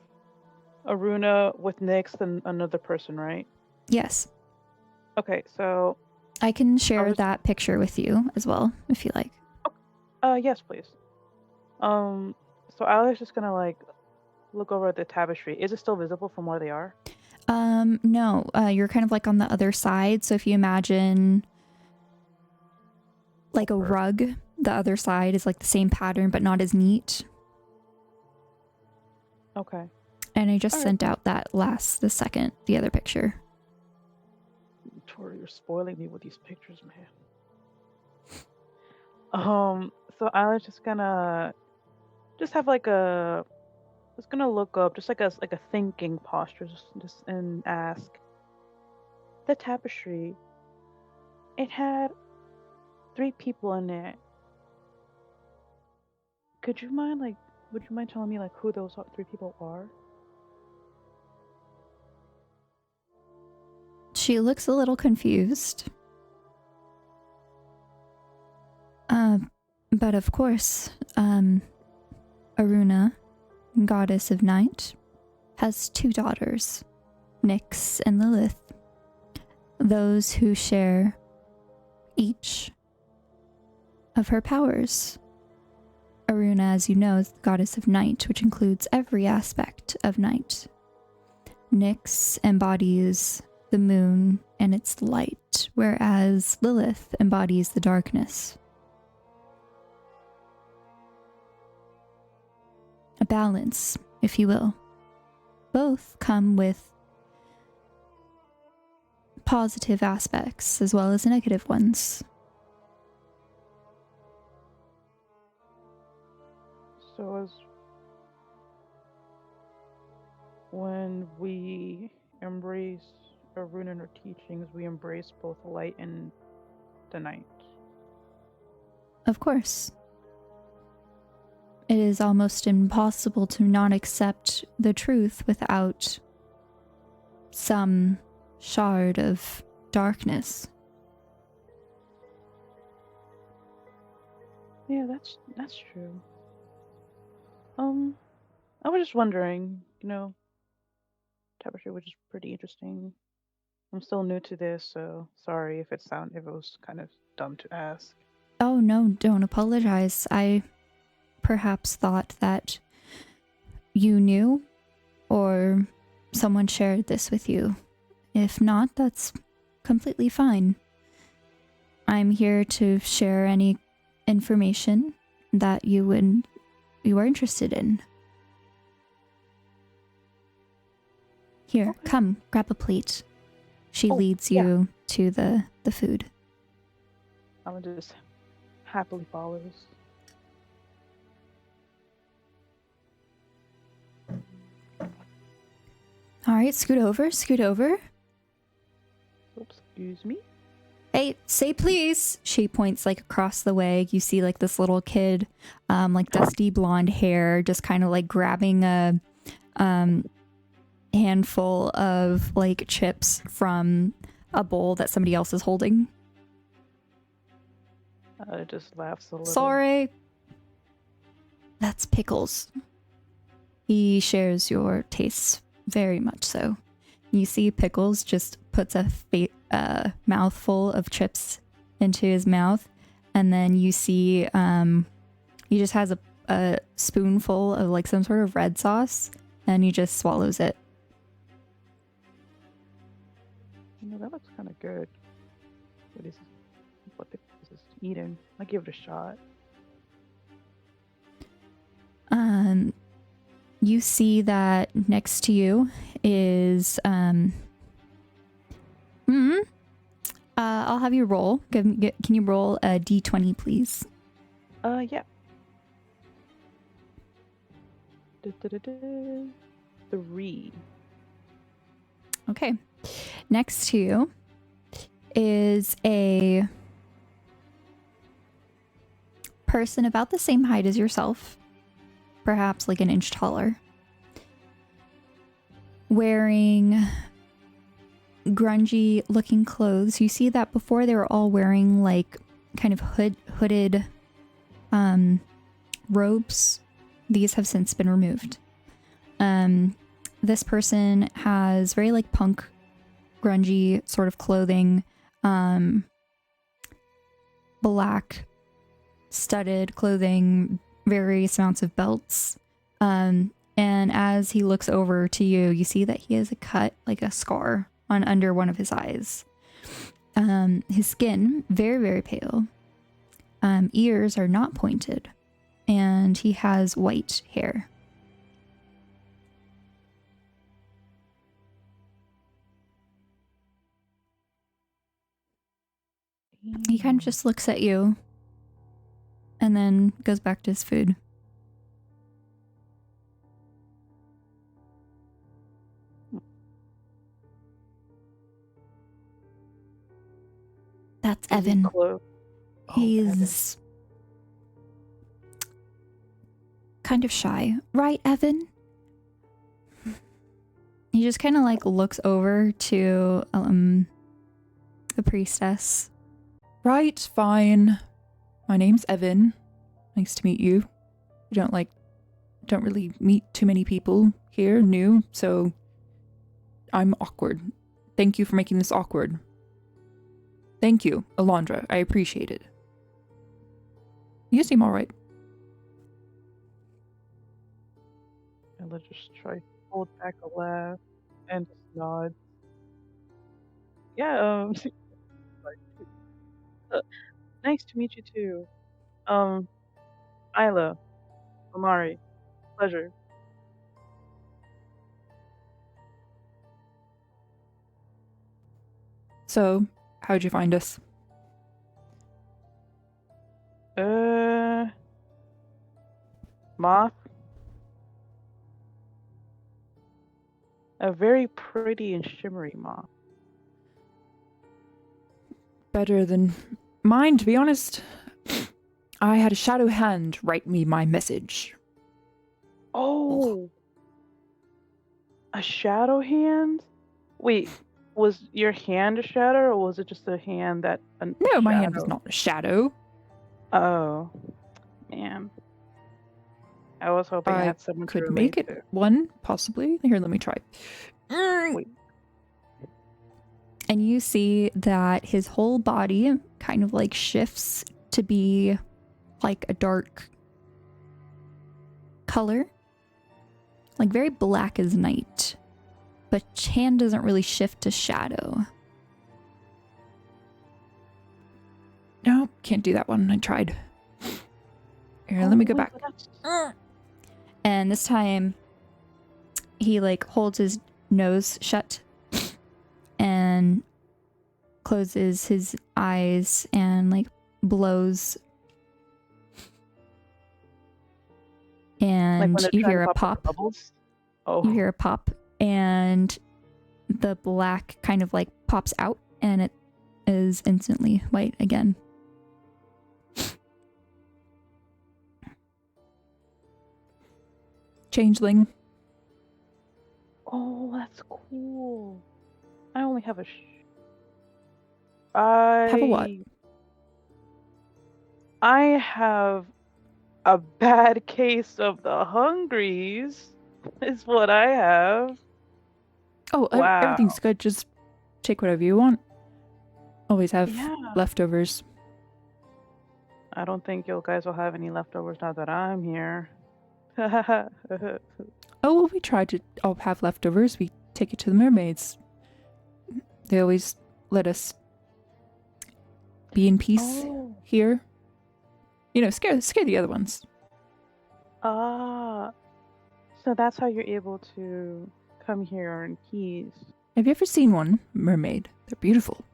Aruna with Nyx and another person, right? Yes. Okay, so I can share that picture with you as well, if you like. Yes, please. Um, so I was just gonna like look over at the tapestry. Is it still visible from where they are? No, you're kind of like on the other side. So if you imagine like a Over. rug, the other side is like the same pattern, but not as neat. Okay. And I just All right. sent out the second, the other picture. Tori, you're spoiling me with these pictures, man. So I was just gonna just have like a just gonna look up just like a thinking posture just and ask the tapestry. It had 3 people in it. Could you mind like would you mind telling me like who those 3 people are? She looks a little confused. But of course, Aruna, goddess of night, has 2 daughters, Nyx and Lilith. Those who share each of her powers. Aruna, as you know, is the goddess of night, which includes every aspect of night. Nyx embodies the moon and its light, whereas Lilith embodies the darkness. A balance, if you will. Both come with positive aspects as well as negative ones. So as when we embrace Aruna and her teachings, we embrace both the light and the night. Of course. It is almost impossible to not accept the truth without some shard of darkness. Yeah, that's true. I was just wondering, tapestry, which is pretty interesting. I'm still new to this, so sorry if it was kind of dumb to ask. Oh no, don't apologize. I perhaps thought that you knew or someone shared this with you. If not, that's completely fine. I'm here to share any information that you are interested in. Here, Okay. come, grab a plate. She leads yeah. you to the food. I'm gonna just happily follows. All right, scoot over. Oops, excuse me. Hey, say please. She points like across the way. You see like this little kid, like dusty blonde hair, just kind of like grabbing a handful of like chips from a bowl that somebody else is holding. Just laughs a little. Sorry. That's pickles. He shares your tastes very much so. You see Pickles just puts a mouthful of chips into his mouth, and then you see he just has a spoonful of like some sort of red sauce, and he just swallows it. That looks kind of good. What this is eating? I give it a shot. You see that next to you is I'll have you roll. Can you roll a d20, please? Yeah. 3. Okay. Next to you is a person about the same height as yourself, perhaps like an inch taller, wearing grungy looking clothes. You see that before they were all wearing like kind of hooded robes. These have since been removed. This person has very like punk grungy sort of clothing, black studded clothing, various amounts of belts. And as he looks over to you, you see that he has a cut, like a scar, on under one of his eyes. His skin, very, very pale. Ears are not pointed. And he has white hair. He kind of just looks at you and then goes back to his food. That's Evan. He's kind of shy. Right, Evan? He just kind of like looks over to the priestess. Right, fine. My name's Evan. Nice to meet you. I don't really meet too many people here, new, so I'm awkward. Thank you for making this awkward. Thank you, Alondra. I appreciate it. You seem alright. Ella just tries to hold back a laugh and just nods. Yeah, nice to meet you too. Ila Omari, pleasure. So, how'd you find us? Moth. A very pretty and shimmery moth. Better than mine, to be honest. I had a shadow hand write me my message. Oh! A shadow hand? Wait, was your hand a shadow or was it just a hand that... No, my hand was not a shadow. Oh, man. I was hoping I had someone could to make relate it to. one, possibly. Here, let me try. Wait. And you see that his whole body kind of like shifts to be like a dark color. Like very black as night. But hand doesn't really shift to shadow. No, can't do that one. I tried. Here, let me go back. And this time, he like holds his nose shut and closes his eyes and like blows. And like you hear a pop. Bubbles? Oh. You hear a pop, and the black kind of like pops out, and it is instantly white again. Changeling. Oh, that's cool. I only have a Have a what? I have a bad case of the hungries, is what I have. Oh, Wow. everything's good. Just take whatever you want. Always have Yeah. leftovers. I don't think you guys will have any leftovers now that I'm here. Oh, well, we try to all have leftovers. We take it to the mermaids. They always let us be in peace here. You know, scare the other ones. Ah, so that's how you're able to come here in peace. Have you ever seen one mermaid? They're beautiful.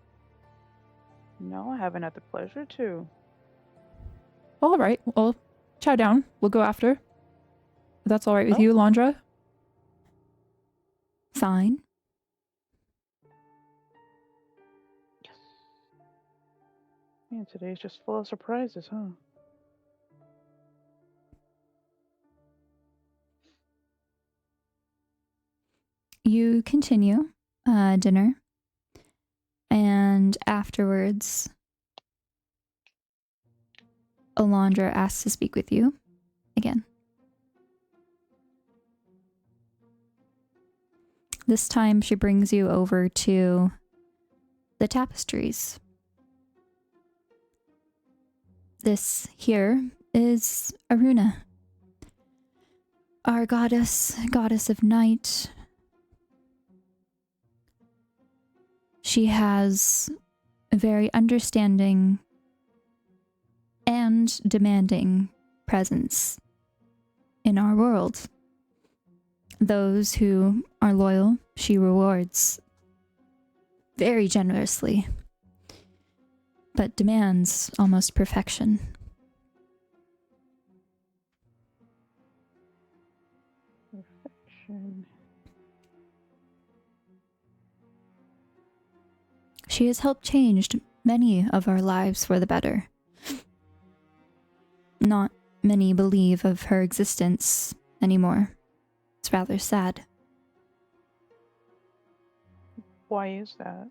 No, I haven't had the pleasure to. All right, well, chow down. We'll go after. If that's all right with you, Alondra? Fine. Yes. Man, today's just full of surprises, huh? You continue dinner, and afterwards, Alondra asks to speak with you again. This time she brings you over to the tapestries. This here is Aruna, our goddess of night. She has a very understanding and demanding presence in our world. Those who are loyal, she rewards very generously, but demands almost perfection. Perfection. She has helped change many of our lives for the better. Not many believe of her existence anymore. It's rather sad. Why is that?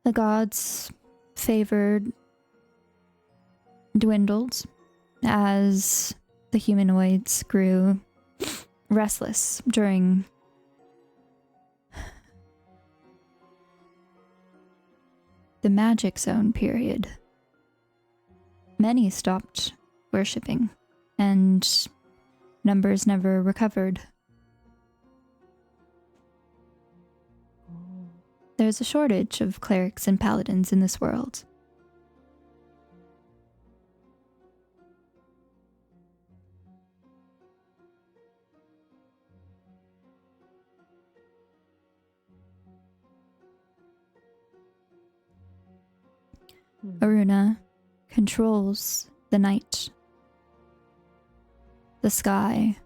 The gods' favored dwindled as the humanoids grew restless during the Magic Zone period. Many stopped worshipping, and numbers never recovered. There's a shortage of clerics and paladins in this world. Aruna controls the night, the sky,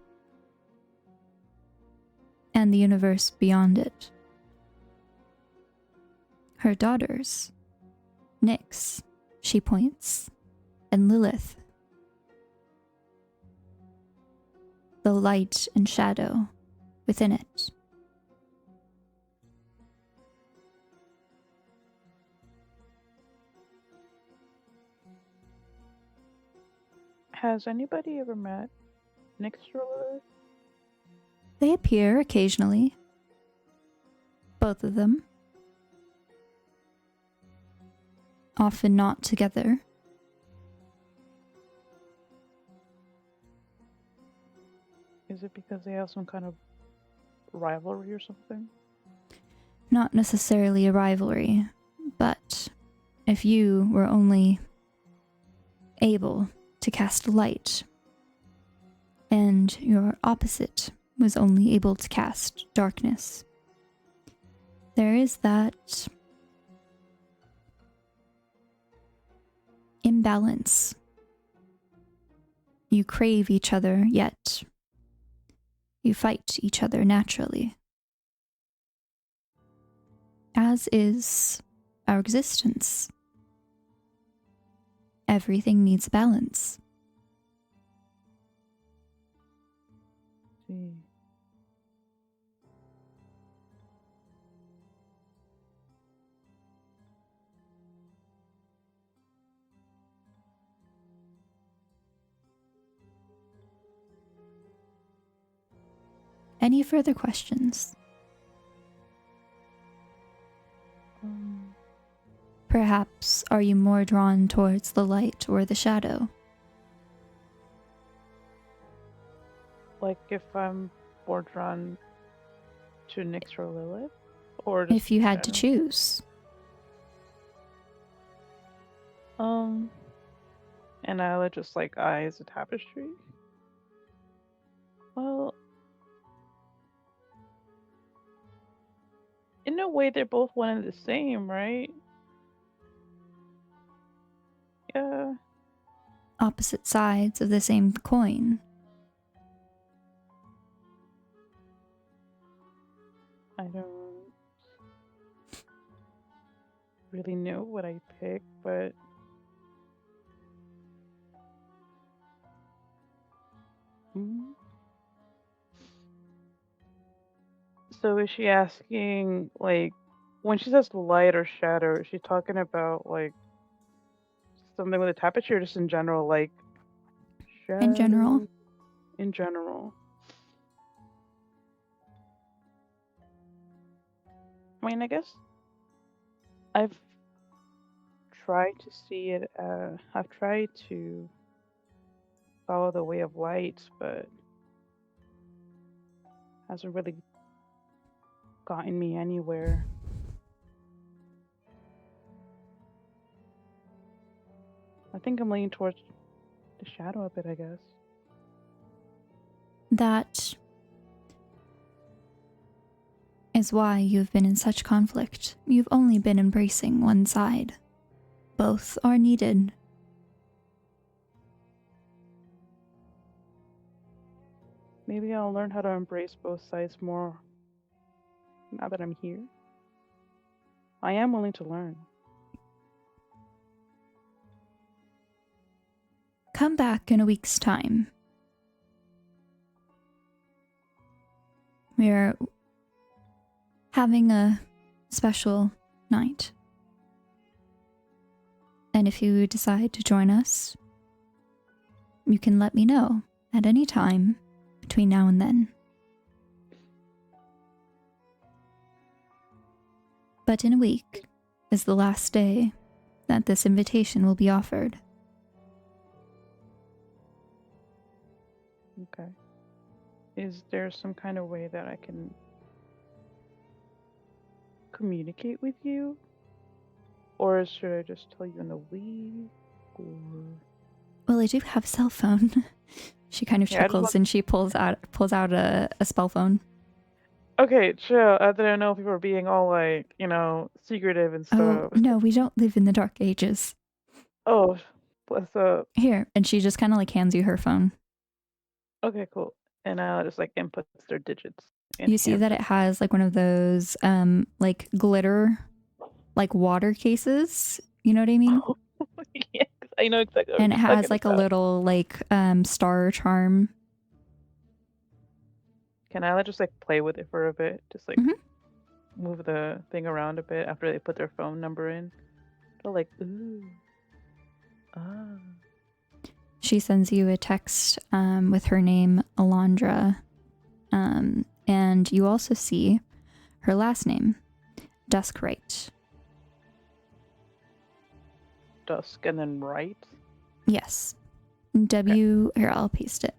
and the universe beyond it. Her daughters, Nyx, she points, and Lilith, the light and shadow within it. Has anybody ever met Nyx? They appear occasionally. Both of them. Often not together. Is it because they have some kind of rivalry or something? Not necessarily a rivalry, but if you were only able to cast light, and your opposite was only able to cast darkness, there is that imbalance. You crave each other, yet you fight each other naturally. As is our existence. Everything needs balance. See. Any further questions? Perhaps are you more drawn towards the light or the shadow? Like if I'm more drawn to Nyx or Lilith? Or If you had to shadow? choose. And Isla just like eyes a tapestry? Well, in a way they're both one and the same, right? Yeah. Opposite sides of the same coin. I don't really know what I pick, but So is she asking, like, when she says light or shadow, is she talking about, like, something with a tapestry or just in general, like, shadow? In general. In general. I mean, I guess I've tried to see it, I've tried to follow the way of light, but hasn't really gotten me anywhere. I think I'm leaning towards the shadow a bit, I guess. That is why you've been in such conflict. You've only been embracing one side. Both are needed. Maybe I'll learn how to embrace both sides more now that I'm here. I am willing to learn. Come back in a week's time. We're having a special night. And if you decide to join us, you can let me know at any time between now and then. But in a week is the last day that this invitation will be offered. Okay. Is there some kind of way that I can communicate with you? Or should I just tell you in a week? Or... Well, I do have a cell phone. She kind of Yeah, I just chuckles want- and she pulls out a spell phone. Okay, chill. I didn't know if you were being all like, secretive and Oh, stuff. no, we don't live in the Dark Ages. Oh, what's up? Here. And she just kind of like hands you her phone. Okay, cool. And just like inputs their digits. You see that it has like one of those like glitter like water cases. You know what I mean? Yeah, I know exactly. what And it you're has talking like a about. little like star charm. Can I just like play with it for a bit? Just like Mhm. move the thing around a bit after they put their phone number in. They're like, ooh. Ah. She sends you a text with her name, Alondra. And you also see her last name, Duskrite. Dusk and then right. Yes. Here, I'll paste it.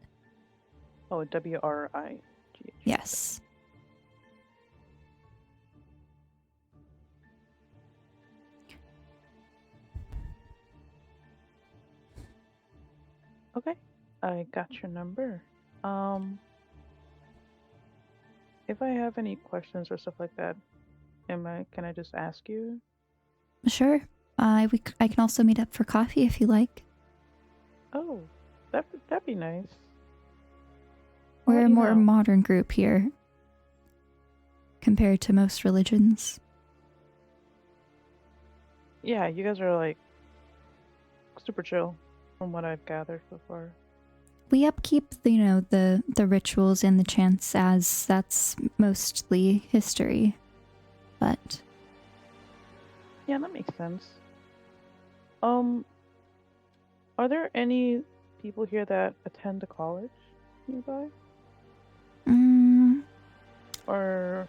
Oh, WRIG. Yes. Okay, I got your number. If I have any questions or stuff like that, can I just ask you? Sure. I can also meet up for coffee if you like. Oh, that'd be nice. We're let a you more know. modern group here compared to most religions. Yeah, you guys are like super chill from what I've gathered so far. We upkeep, the rituals and the chants as that's mostly history. But Yeah, that makes sense. Are there any people here that attend the college nearby? Or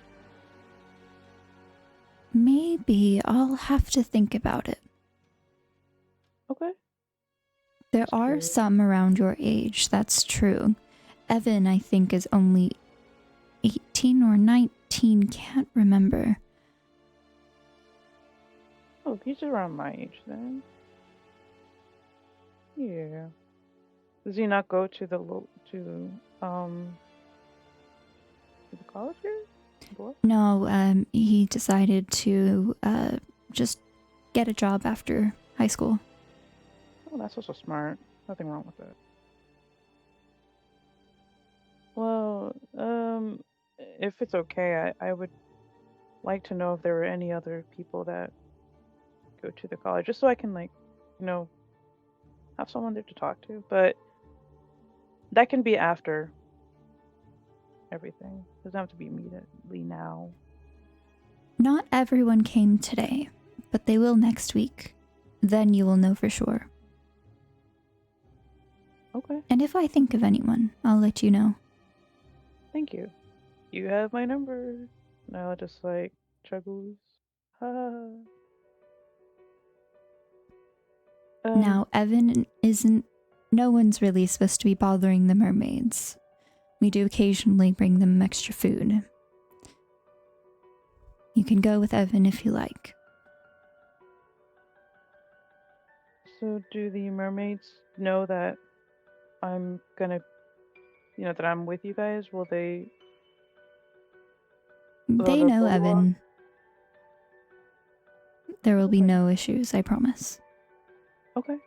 maybe I'll have to think about it. okay. There Just are curious. some around your age, that's true. Evan, I think, is only 18 or 19, can't remember. Oh, he's around my age then. Yeah. Does he not go to the college here? What? No, he decided to just get a job after high school. Oh, that's also smart. Nothing wrong with that. Well, if it's okay, I would like to know if there were any other people that go to the college, just so I can have someone there to talk to. But that can be after everything. Doesn't have to be immediately now. Not everyone came today, but they will next week. Then you will know for sure. Okay, And if I think of anyone, I'll let you know. thank you. You have my number. Now just like chuggles. Ha. Now, Evan isn't no one's really supposed to be bothering the mermaids. We do occasionally bring them extra food. You can go with Evan if you like. So do the mermaids know that I'm gonna, that I'm with you guys? Will they? They know Evan. There will be Okay. no issues, I promise. Okay.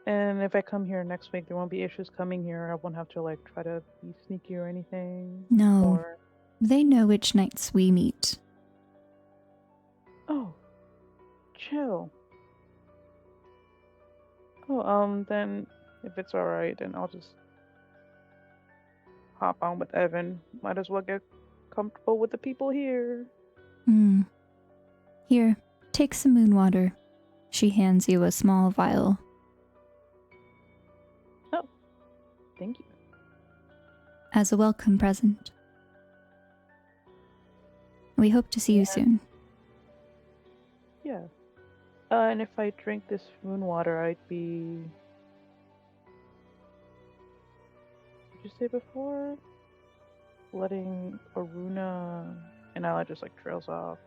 And if I come here next week, there won't be issues coming here. I won't have to like try to be sneaky or anything. No, Or they know which nights we meet. oh, chill. Oh, then if it's all right, then I'll just hop on with Evan. Might as well get comfortable with the people here. Here, take some moon water. She hands you a small vial. Oh, thank you. As a welcome present. We hope to see you soon. Yeah. And if I drink this moon water, I'd be. Did you say before? Letting Aruna and Ila just like trails off.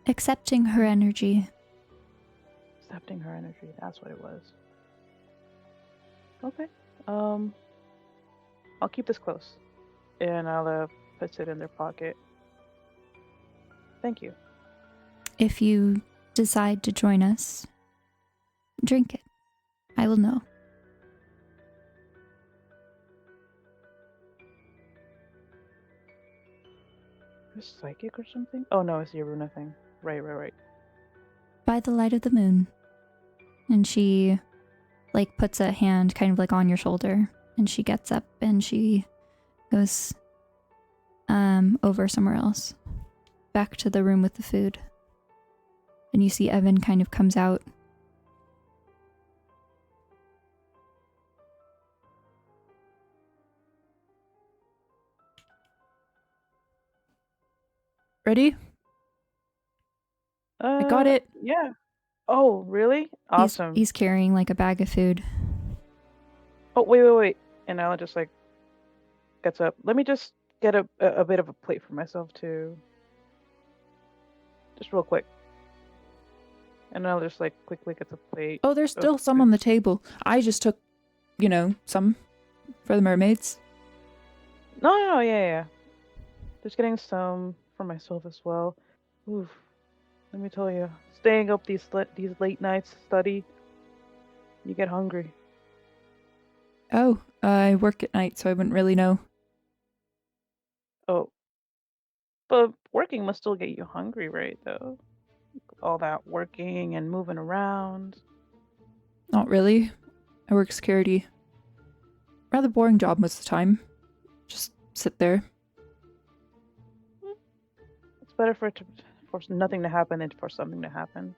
Accepting her energy. Accepting her energy. That's what it was. Okay. I'll keep this close, and Ila puts it in their pocket. Thank you. If you decide to join us, drink it. I will know. You're psychic or something? Oh no, it's the Aruna thing. Right. By the light of the moon. And she, like, puts a hand kind of like on your shoulder. And she gets up and she goes over somewhere else. Back to the room with the food. And you see Evan kind of comes out. Ready? I got it. Yeah. Oh, really? Awesome. He's carrying like a bag of food. Oh, wait. And Ila just like gets up. Let me just get a bit of a plate for myself too. Just real quick. And I'll just like quickly get the plate. Oh, there's still some on the table. I just took, some for the mermaids. No, yeah. Just getting some for myself as well. Oof. Let me tell you, staying up these late nights to study, you get hungry. Oh, I work at night, so I wouldn't really know. Oh. But working must still get you hungry, right, though? All that working and moving around. Not really. I work security. Rather boring job most of the time. Just sit there. It's better for nothing to happen than for something to happen.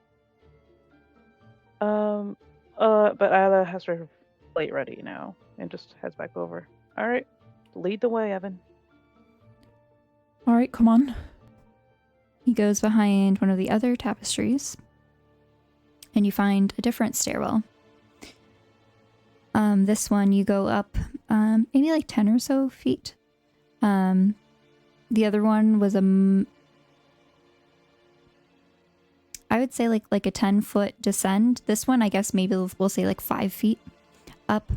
But Ila has her plate ready now and just heads back over. All right, lead the way, Evan. All right, come on. He goes behind one of the other tapestries, and you find a different stairwell. This one you go up maybe like 10 or so feet. The other one was I would say like a 10-foot descend. This one, I guess maybe we'll say like 5 feet up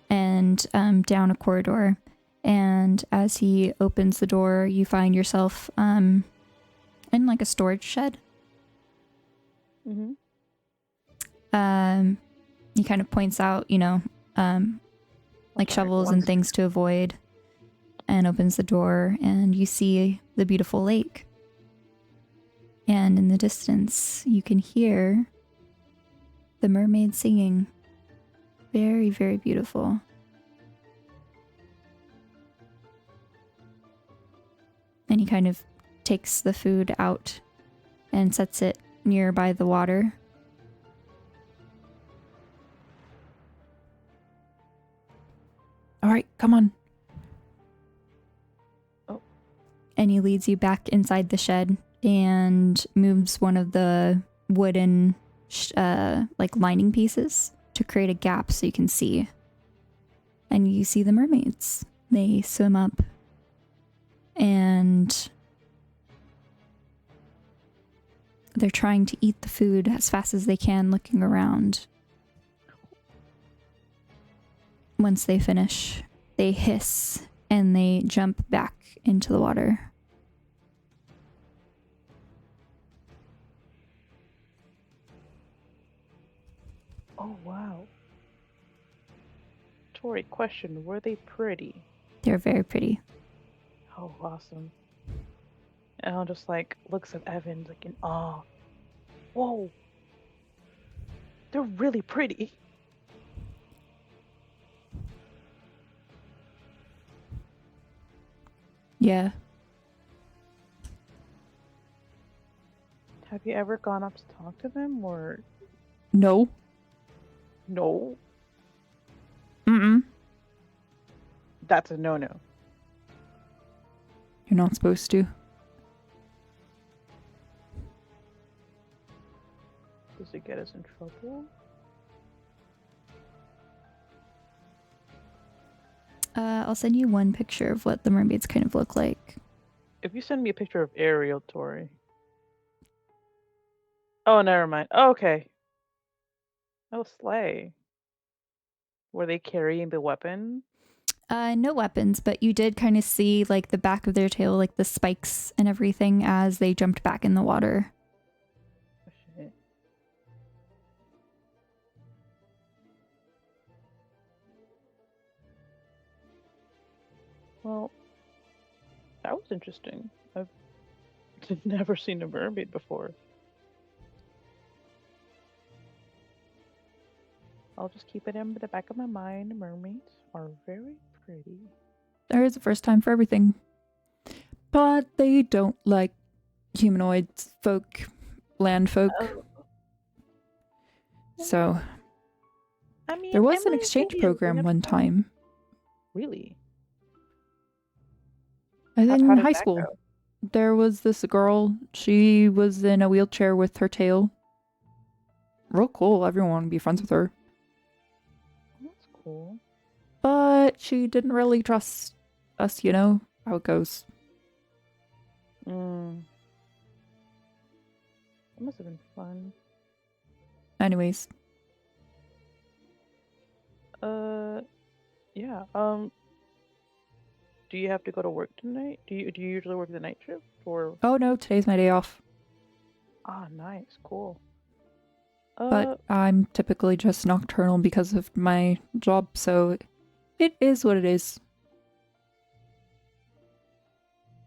and down a corridor. And as he opens the door, you find yourself in like a storage shed. Mm-hmm. He kind of points out, like shovels and things to avoid, and opens the door, and you see the beautiful lake. And in the distance, you can hear the mermaid singing. Very, very beautiful. And he kind of takes the food out and sets it nearby the water. All right, come on. Oh. And he leads you back inside the shed and moves one of the wooden like lining pieces to create a gap so you can see. And you see the mermaids. They swim up and they're trying to eat the food as fast as they can, looking around. Once they finish, they hiss and they jump back into the water. Oh, wow. Tori, question, were they pretty? They're very pretty. Oh, awesome. And I'll just like looks at Evan like in awe. Whoa. They're really pretty. Yeah. Have you ever gone up to talk to them or No. no? Mm-mm. That's a no-no. You're not supposed to. Does it get us in trouble? I'll send you one picture of what the mermaids kind of look like. If you send me a picture of Ariel, Tori. Oh, never mind. Oh, okay. Oh, slay. Were they carrying the weapon? No weapons, but you did kind of see like the back of their tail, like the spikes and everything as they jumped back in the water. Oh, shit. Well, that was interesting. I've never seen a mermaid before. I'll just keep it in the back of my mind. Mermaids are very pretty. There is a first time for everything. But they don't like humanoids, folk, land folk. Oh. So I mean, there was an Emily exchange City is program one wonderful. time. Really? And How then in did high that school, go? there was this girl. She was in a wheelchair with her tail. Real cool. Everyone wanted to be friends with her. That's cool. But she didn't really trust us, you know how it goes. That must have been fun. Anyways, Yeah. Do you have to go to work tonight? Do you usually work the night shift or? oh no, today's my day off. Ah, nice, cool. But I'm typically just nocturnal because of my job, so it is what it is.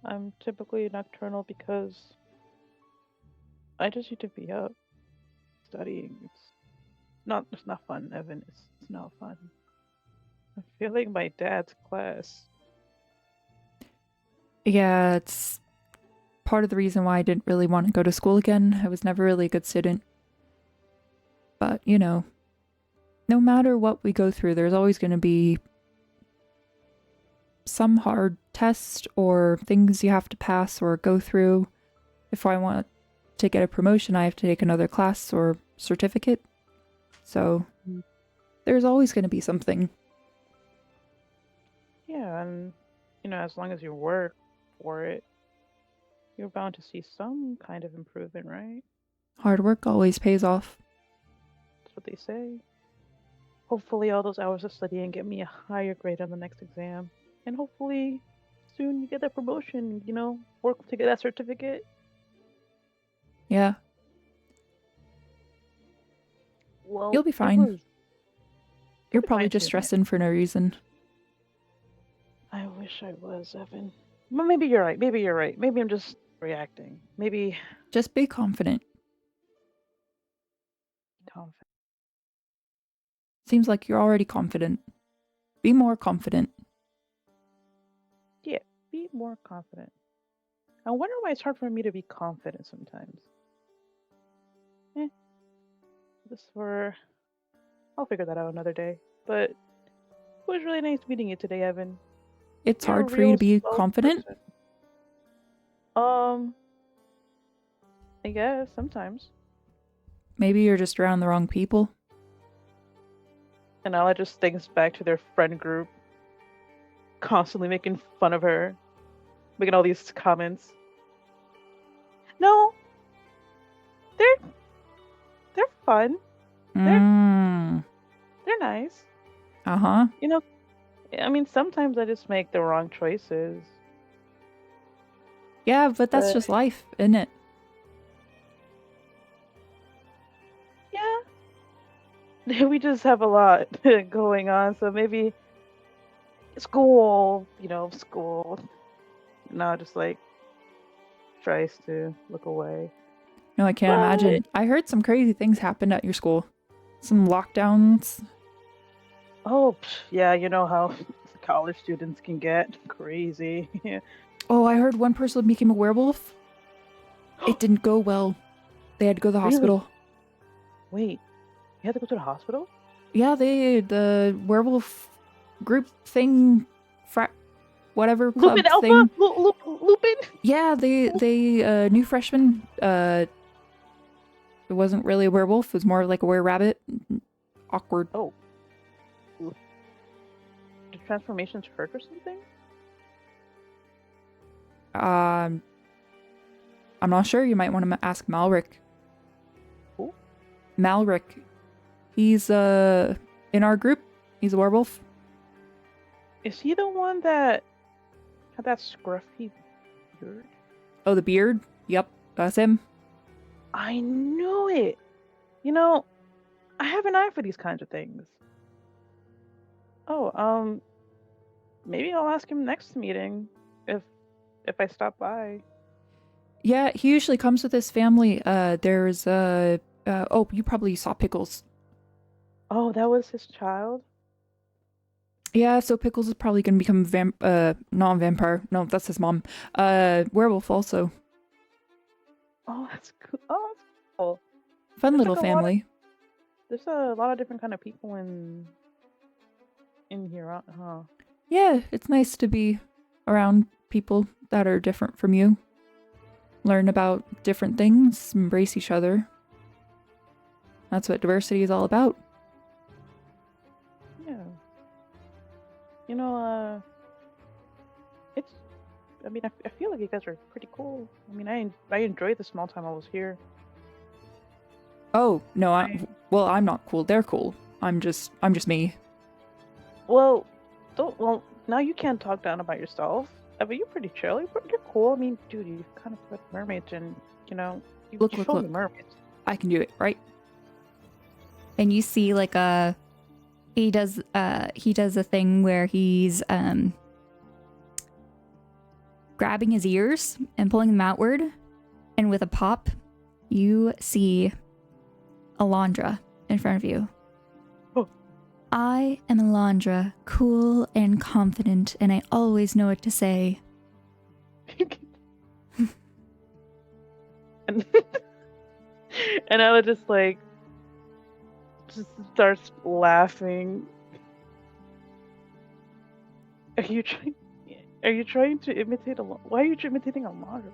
I'm typically nocturnal because I just need to be up studying. It's not fun, Evan. It's not fun. I'm feeling my dad's class. Yeah, it's part of the reason why I didn't really want to go to school again. I was never really a good student. But, you know, no matter what we go through, there's always going to be some hard test or things you have to pass or go through. If I want to get a promotion, I have to take another class or certificate. So there's always going to be something. Yeah, and as long as you work for it, you're bound to see some kind of improvement, right? Hard work always pays off. That's what they say. Hopefully all those hours of studying get me a higher grade on the next exam. And hopefully soon you get that promotion, work to get that certificate. Yeah, Well, you'll be it fine. was You're good probably just fine-tuning it. stressing for no reason. I wish I was, Evan. Well, maybe you're right. Maybe I'm just reacting. Maybe Just be confident. confident. Seems like you're already confident. Be more confident. Yeah, be more confident. I wonder why it's hard for me to be confident sometimes. I'll figure that out another day. But it was really nice meeting you today, Evan. It's You're a hard for you real to be swell confident. person. I guess sometimes. Maybe you're just around the wrong people. And Ella just thinks back to their friend group, constantly making fun of her, making all these comments. No, they're they're fun. They're nice. Uh-huh. You know, I mean, sometimes I just make the wrong choices. Yeah, but that's just life, isn't it? Yeah. We just have a lot going on, so maybe school, school. Now just like tries to look away. No, I can't But imagine. I heard some crazy things happened at your school. Some lockdowns. oh, yeah, you know how college students can get crazy. Oh, I heard one person became a werewolf. It didn't go well. They had to go to the Really? hospital. Wait, you had to go to the hospital? Yeah, the werewolf group thing, whatever club Lupin Alpha? thing. Lupin? Yeah, they new freshman. It wasn't really a werewolf. It was more like a were-rabbit. Awkward. Oh. Did transformations hurt or something? I'm not sure. You might want to ask Malric. Who? Malric. He's in our group. He's a werewolf. Is he the one that had that scruffy beard? Oh, the beard? Yep, that's him. I knew it. I have an eye for these kinds of things. Oh, maybe I'll ask him next meeting if I stop by. Yeah, he usually comes with his family. There's oh, you probably saw Pickles. Oh, that was his child? Yeah, so Pickles is probably gonna become not a vampire. No, that's his mom. Werewolf also. Oh, that's cool. Oh, that's cool. Fun There's little like a lot of- family. There's a lot of different kind of people in here, huh? Yeah, it's nice to be around people that are different from you. Learn about different things, embrace each other. That's what diversity is all about. Yeah. I feel like you guys are pretty cool. I mean, I enjoyed the small time I was here. Oh, no, I'm not cool. They're cool. I'm just me. Well, now you can't talk down about yourself. I mean, you're pretty chill. You're cool. I mean, dude, you kind of put mermaids and, you Look. showed me mermaids. I can do it, right? And you see like he does a thing where he's grabbing his ears and pulling them outward, and with a pop you see Alondra in front of you. Oh. I am Alondra, cool and confident, and I always know what to say. and Ella just starts laughing. Are you trying to imitate why are you imitating Alondra?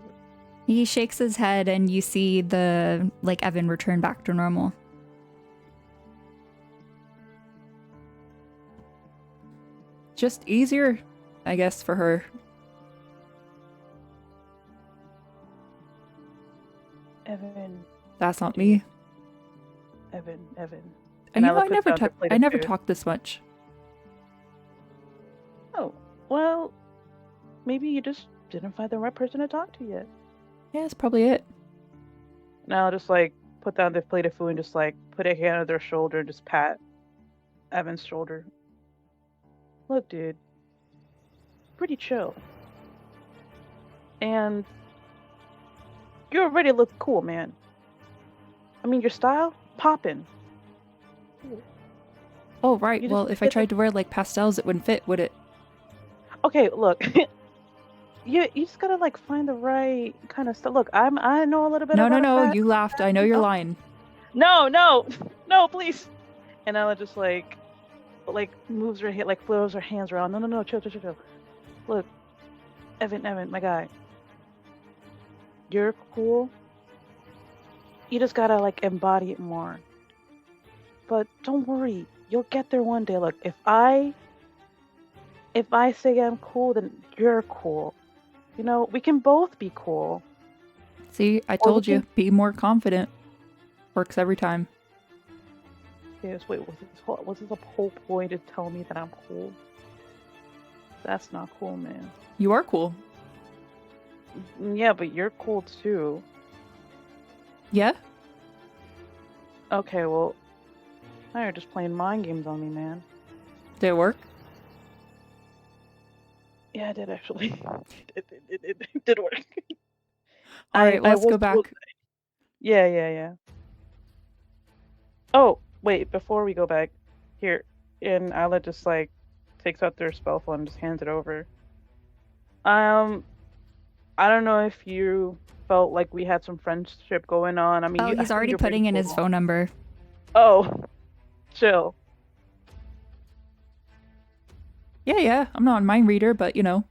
He shakes his head, and you see the Evan return back to normal. Just easier, I guess, for her. Evan. That's not me. Evan. And Ella I puts down the plate I of never food. talk this much. Oh, well, maybe you just didn't find the right person to talk to yet. Yeah, that's probably it. Now I'll just put down the plate of food and just put a hand on their shoulder and just pat Evan's shoulder. Look, dude, pretty chill. And you already look cool, man. I mean, your style, poppin'. Oh, right. You just Well, if I get tried to wear pastels, it wouldn't fit, would it? Okay, look. You just gotta find the right kind of stuff. Look, I know a little bit about No. that. You laughed. I know you're Oh. lying. No, please. And Ella just moves her head, flows her hands around. No, chill. Look, Evan, my guy. You're cool. You just gotta embody it more. But don't worry, You'll get there one day. Look, if I say I'm cool, then you're cool. You know, we can both be cool. See, I told you, be more confident. Works every time. Yes, wait, was this a whole ploy to tell me that I'm cool? That's not cool, man. You are cool. Yeah, but you're cool too. Yeah? Okay, well, now you're just playing mind games on me, man. Did it work? Yeah, it did actually. It did work. All right, let's go back. Yeah. Oh, wait, before we go back, here, and Isla just like takes out their spell phone and just hands it over. I don't know if you felt like we had some friendship going on. I mean, Oh, he's already putting in his phone number. Oh, chill. Yeah, I'm not a mind reader, but you know,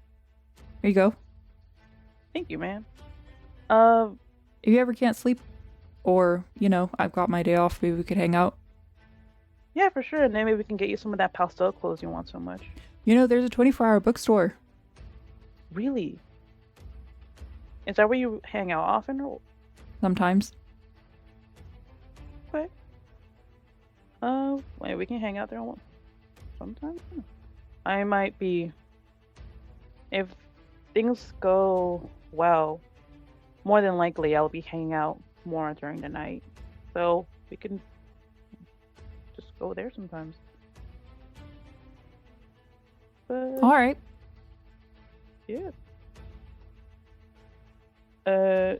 here you go. Thank you, man. If you ever can't sleep, or, you know, I've got my day off, maybe we could hang out. Yeah, for sure. And then maybe we can get you some of that pastel clothes you want so much. You know, there's a 24-hour bookstore. Really? Is that where you hang out often? Or... Sometimes. Okay. Wait, we can hang out there sometimes? I might be... If things go well, more than likely I'll be hanging out more during the night. So we can just go there sometimes. But, All right. yeah. So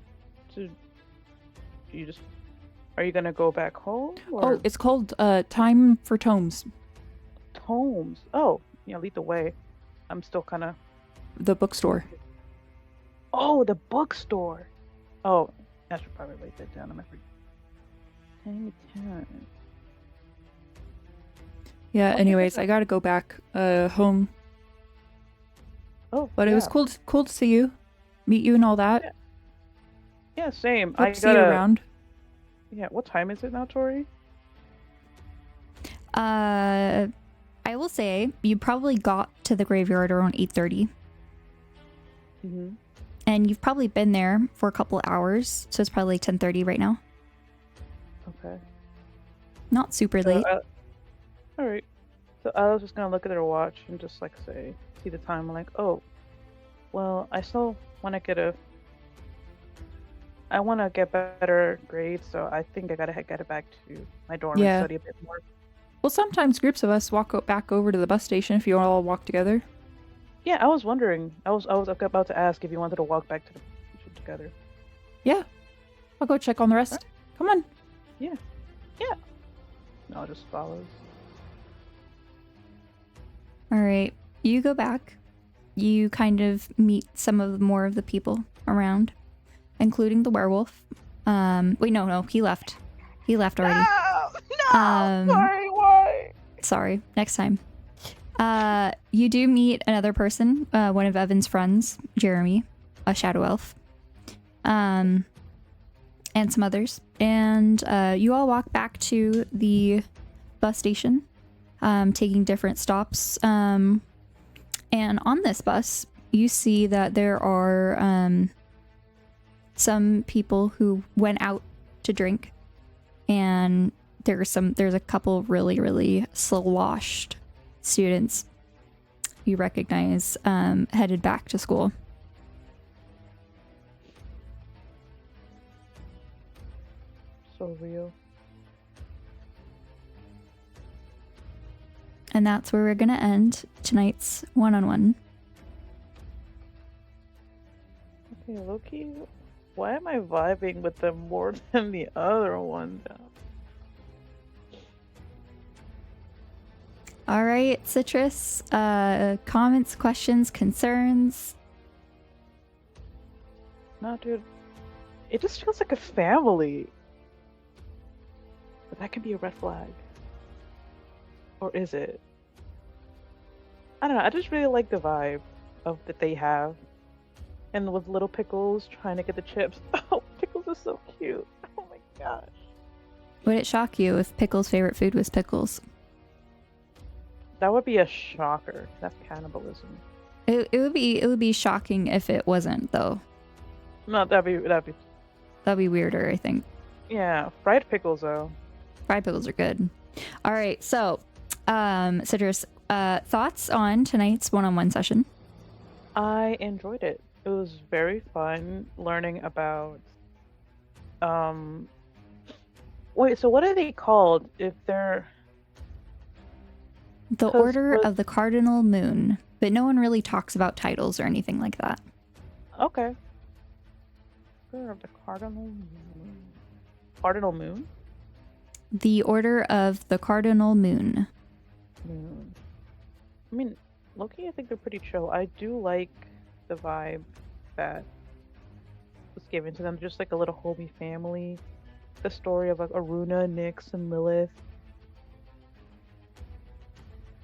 you just... Are you gonna go back home? Or... Oh, it's called Time for Tomes. Tomes. Oh, yeah, lead the way. I'm still kind of... The bookstore. Oh, the bookstore. Oh, I should probably write that down. I'm afraid. Yeah, anyways, I gotta go back home. Oh, but it was cool to see you, meet you and all that. Yeah, same. Hope to see you around. Yeah, what time is it now, Tori? I will say you probably got to the graveyard around 8:30. Mm-hmm. And you've probably been there for a couple of hours, so it's probably 10:30 right now. Okay. Not super late. All right. So I was just gonna look at her watch and just like see the time. I'm like, oh, well, I still want to I want to get better grades, so I think I gotta get it back to my dorm and study a bit more. Well, sometimes groups of us walk back over to the bus station if you all walk together. Yeah, I was wondering. I was about to ask if you wanted to walk back to the station together. Yeah. I'll go check on the rest. Come on. Yeah. No, just follows. All right. You go back. You kind of meet some of more of the people around, including the werewolf. Wait, no, he left. He left already. No! Sorry, why? Sorry, next time. You do meet another person, one of Evan's friends, Jeremy, a shadow elf, and some others. And you all walk back to the bus station, taking different stops. And on this bus, you see that there are some people who went out to drink, and there's a couple really, really sloshed students you recognize headed back to school. So real. And that's where we're gonna end tonight's one-on-one. Okay, Loki, why am I vibing with them more than the other one? All right, Citrus, comments, questions, concerns? No, dude. It just feels like a family. But that could be a red flag. Or is it? I don't know. I just really like the vibe that they have. And with little Pickles trying to get the chips. Oh, Pickles is so cute. Oh my gosh. Would it shock you if Pickle's favorite food was pickles? That would be a shocker. That's cannibalism. It would be shocking if it wasn't though. No, That'd be weirder, I think. yeah, fried pickles though. Fried pickles are good. All right, so Citrus, thoughts on tonight's one-on-one session? I enjoyed it. It was very fun learning about wait, so what are they called if they're The 'cause Order with- of the Cardinal Moon, but no one really talks about titles or anything like that. okay. Order of the Cardinal Moon. Cardinal Moon? The Order of the Cardinal Moon. Moon. I mean, low-key, I think they're pretty chill. I do like the vibe that was given to them, just like a little homey family. The story of like Aruna, Nyx, and Lilith.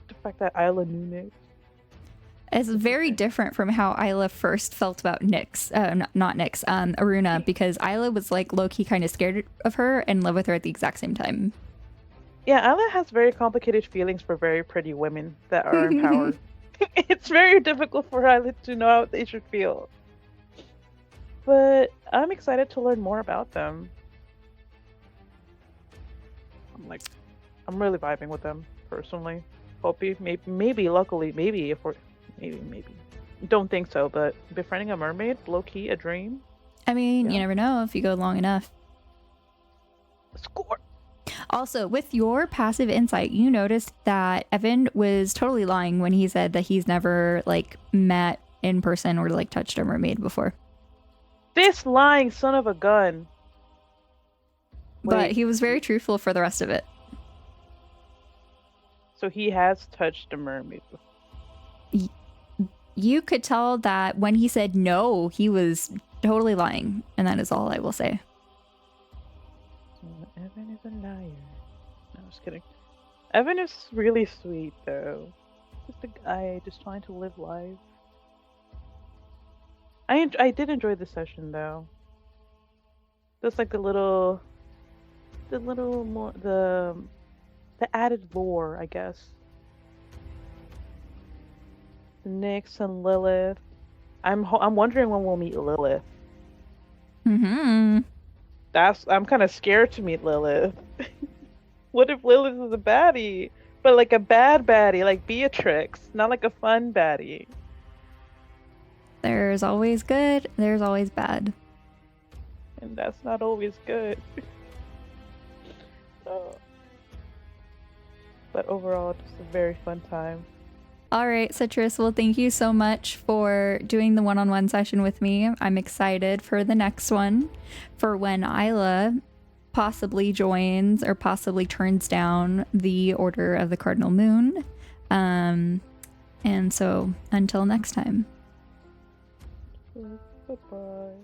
The fact that Ila knew Nyx. It's very different from how Ila first felt about Nyx, not Nyx, Aruna, because Ila was like low-key kind of scared of her and lived with her at the exact same time. Yeah, Ila has very complicated feelings for very pretty women that are empowered. It's very difficult for Ila to know how they should feel. But I'm excited to learn more about them. I'm really vibing with them personally. Hope maybe luckily, maybe if we're maybe. Don't think so, but befriending a mermaid, low key, a dream. I mean, Yeah. you never know if you go long enough. Score. Also, with your passive insight, you noticed that Evan was totally lying when he said that he's never like met in person or like touched a mermaid before. This lying son of a gun. But Wait, he was very truthful for the rest of it. so he has touched a mermaid before. You could tell that when he said no, he was totally lying, and that is all I will say. Evan is a liar. No, I'm just kidding. Evan is really sweet though. Just a guy just trying to live life. I did enjoy the session though. Just like the little more the added lore, I guess. Nyx and Lilith. I'm wondering when we'll meet Lilith. Mm-hmm. I'm kind of scared to meet Lilith. What if Lilith is a baddie? But like a bad baddie, like Beatrix, not like a fun baddie. There's always good, there's always bad. And that's not always good. Oh. But overall, just a very fun time. All right, Citrus, well, thank you so much for doing the one-on-one session with me. I'm excited for the next one, for when Ila possibly joins or possibly turns down the Order of the Cardinal Moon. And so, until next time. Bye-bye.